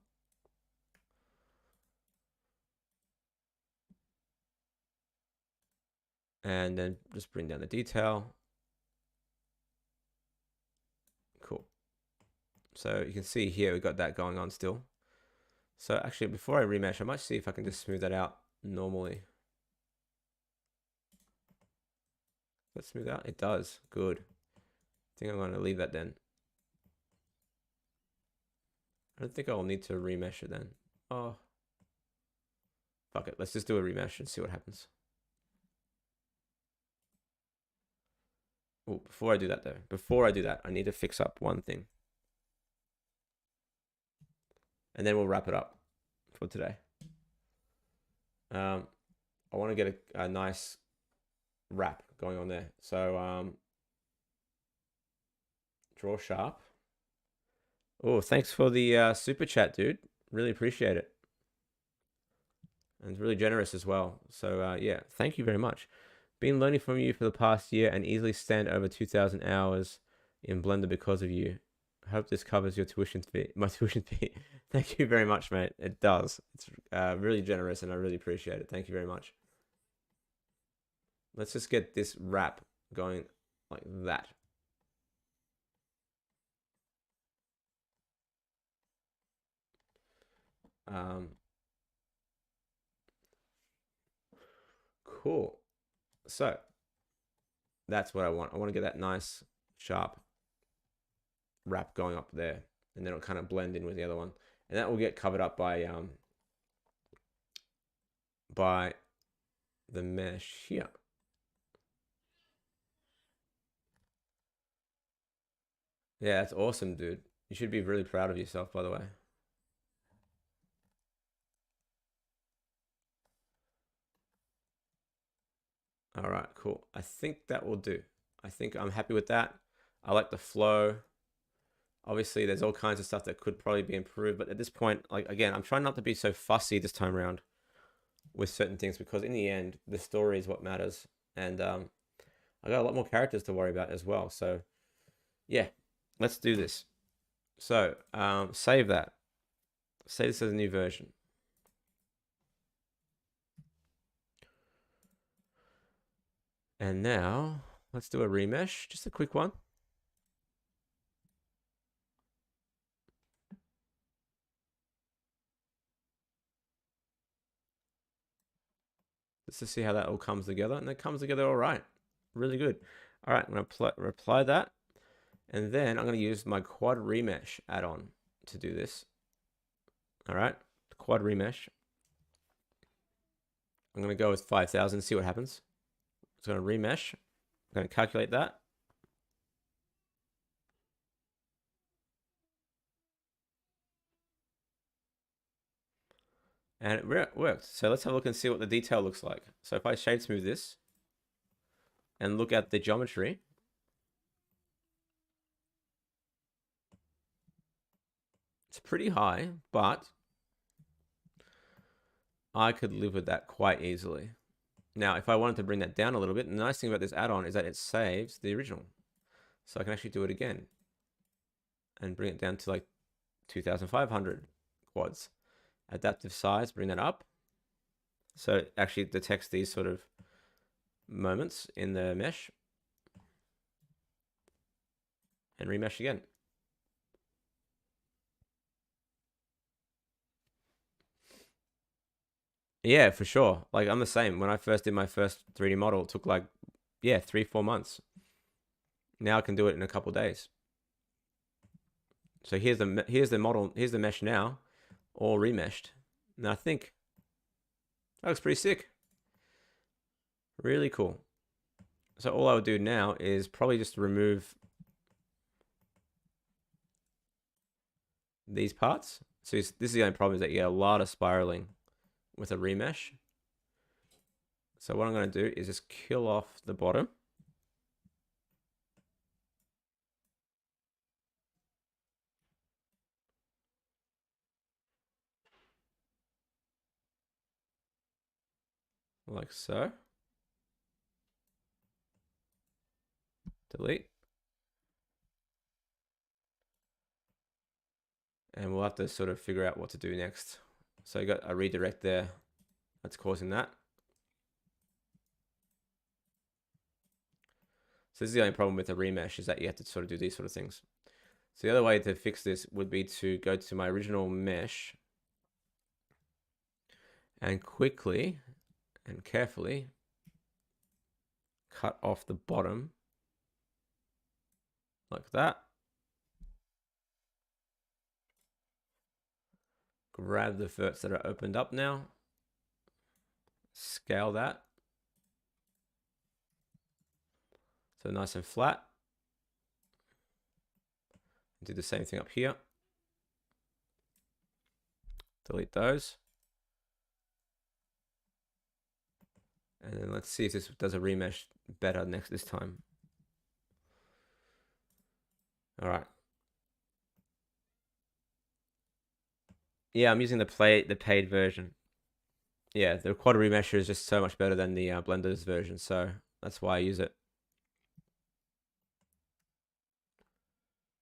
And then just bring down the detail. Cool. So you can see here, we've got that going on still. So actually, before I remesh, I might see if I can just smooth that out normally. Does that smooth out? It does. Good. I think I'm going to leave that then. I don't think I'll need to remesh it then. Oh. Fuck it. Let's just do a remesh and see what happens. Oh, before I do that though, I need to fix up one thing. And then we'll wrap it up for today. I want to get a nice wrap going on there. So draw sharp. Oh, thanks for the super chat, dude. Really appreciate it. And it's really generous as well. So yeah, thank you very much. Been learning from you for the past year and easily stand over 2,000 hours in Blender because of you. Hope this covers your tuition fee. My tuition fee. Thank you very much, mate. It does. It's really generous, and I really appreciate it. Thank you very much. Let's just get this wrap going like that. Cool. So that's what I want. I want to get that nice, sharp wrap going up there, and then it'll kind of blend in with the other one, and that will get covered up by the mesh here. Yeah, that's awesome, dude. You should be really proud of yourself, by the way. All right, cool. I think that will do. I think I'm happy with that. I like the flow. Obviously, there's all kinds of stuff that could probably be improved, but at this point, like again, I'm trying not to be so fussy this time around with certain things, because in the end, the story is what matters, and I got a lot more characters to worry about as well. So yeah, let's do this. So save that. Save this as a new version. And now let's do a remesh, just a quick one. Just to see how that all comes together, and it comes together all right. Really good. All right, I'm going to apply that, and then I'm going to use my quad remesh add-on to do this. All right, quad remesh. I'm going to go with 5,000, see what happens. It's going to remesh. I'm going to calculate that. And it worked. So let's have a look and see what the detail looks like. So if I shade smooth this and look at the geometry, it's pretty high, but I could live with that quite easily. Now, if I wanted to bring that down a little bit, the nice thing about this add-on is that it saves the original. So I can actually do it again and bring it down to like 2,500 quads. Adaptive size, bring that up. So it actually detects these sort of moments in the mesh. And remesh again. Yeah, for sure. Like I'm the same. When I first did my first 3D model, it took like, yeah, 3-4 months. Now I can do it in a couple days. So here's the model, here's the mesh now, all remeshed. And I think that looks pretty sick. Really cool. So all I would do now is probably just remove these parts. So this is the only problem, is that you get a lot of spiraling with a remesh. So what I'm going to do is just kill off the bottom. Like so. Delete. And we'll have to sort of figure out what to do next. So you got a redirect there that's causing that. So this is the only problem with the remesh, is that you have to sort of do these sort of things. So the other way to fix this would be to go to my original mesh and quickly and carefully cut off the bottom like that. Grab the verts that are opened up now. Scale that. So nice and flat. Do the same thing up here. Delete those. And then let's see if this does a remesh better this time. All right. Yeah, I'm using the paid version. Yeah, the quad remesher is just so much better than the Blender's version, so that's why I use it.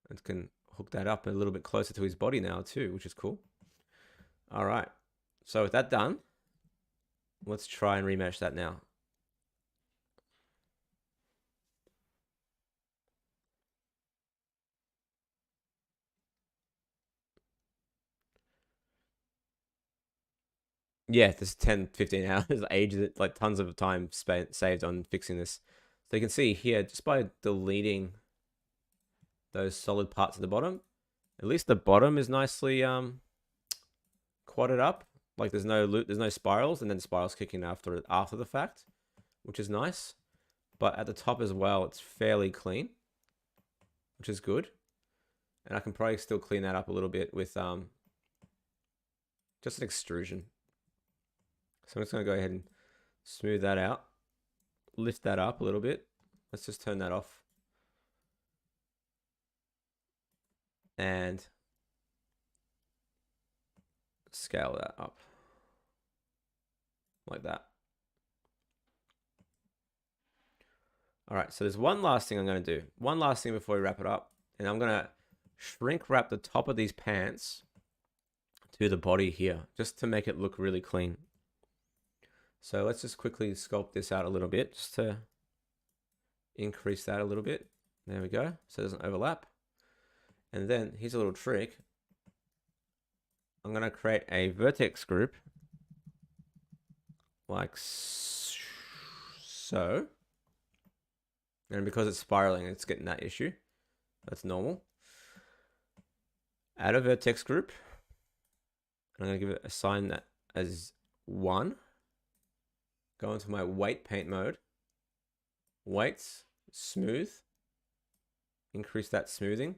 It can hook that up a little bit closer to his body now too, which is cool. All right, so with that done, let's try and remesh that now. Yeah, this 10, 15 hours, ages, like tons of time saved on fixing this. So you can see here, just by deleting those solid parts at the bottom, at least the bottom is nicely quadded up. Like there's no spirals, and then spirals kicking after the fact, which is nice. But at the top as well, it's fairly clean, which is good. And I can probably still clean that up a little bit with just an extrusion. So I'm just going to go ahead and smooth that out, lift that up a little bit. Let's just turn that off. And scale that up like that. All right, so there's one last thing I'm going to do. One last thing before we wrap it up. And I'm going to shrink wrap the top of these pants to the body here, just to make it look really clean. So let's just quickly sculpt this out a little bit, just to increase that a little bit. There we go, so it doesn't overlap. And then here's a little trick. I'm going to create a vertex group like so. And because it's spiraling, it's getting that issue. That's normal. Add a vertex group. I'm going to assign that as 1. Go into my weight paint mode. Weights, smooth. Increase that smoothing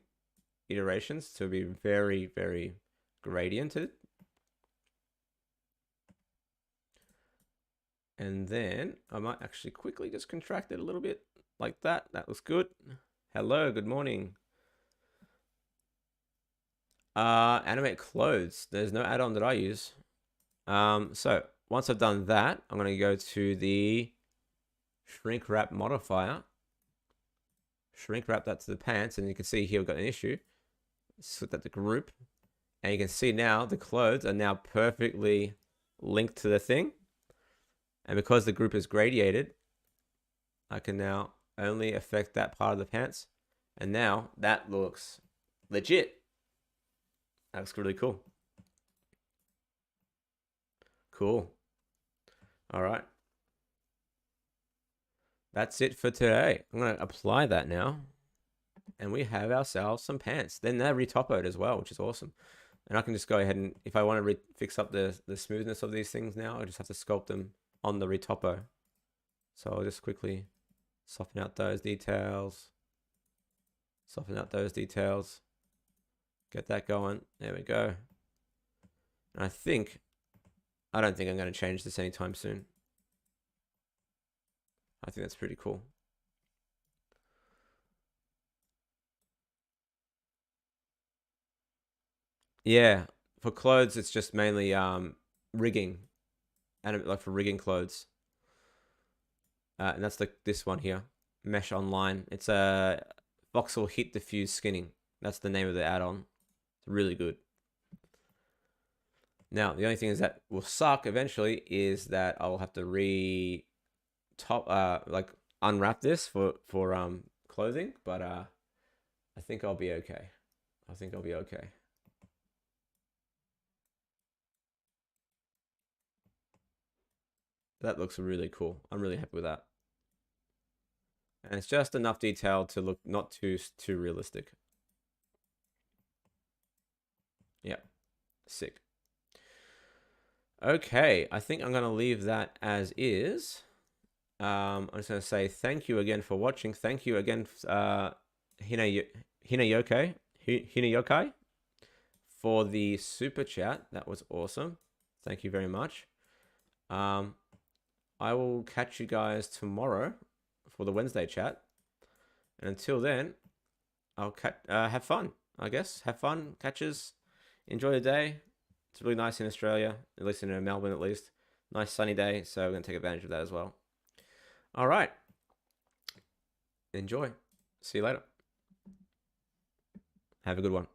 iterations to be very, very gradiented. And then I might actually quickly just contract it a little bit like that. That looks good. Hello, good morning. Animate clothes. There's no add-on that I use. So once I've done that, I'm going to go to the shrink wrap modifier. Shrink wrap that to the pants, and you can see here we've got an issue. Set that to group, and you can see now the clothes are now perfectly linked to the thing. And because the group is gradiated, I can now only affect that part of the pants. And now that looks legit. That looks really cool. Cool. All right. That's it for today. I'm going to apply that now. And we have ourselves some pants. Then they're retopoed as well, which is awesome. And I can just go ahead and, if I want to fix up the smoothness of these things now, I just have to sculpt them on the retopo. So I'll just quickly soften out those details. Soften out those details. Get that going. There we go. And I don't think I'm going to change this anytime soon. I think that's pretty cool. Yeah, for clothes, it's just mainly rigging, and like for rigging clothes. And that's this one here, Mesh Online. It's a voxel heat diffuse skinning. That's the name of the add-on. It's really good. Now, the only thing is that will suck eventually is that I'll have to like unwrap this for clothing, but I think I'll be okay. I think I'll be okay. That looks really cool. I'm really happy with that. And it's just enough detail to look not too realistic. Yeah, sick. Okay, I think I'm gonna leave that as is. I'm just gonna say thank you again for watching. Thank you again, Hinayokai, Hinayokai, for the super chat. That was awesome. Thank you very much. I will catch you guys tomorrow for the Wednesday chat. And until then, I'll have fun, I guess. Have fun, catches. Enjoy the day. It's really nice in Australia, at least in Melbourne at least. Nice sunny day, so we're going to take advantage of that as well. All right. Enjoy. See you later. Have a good one.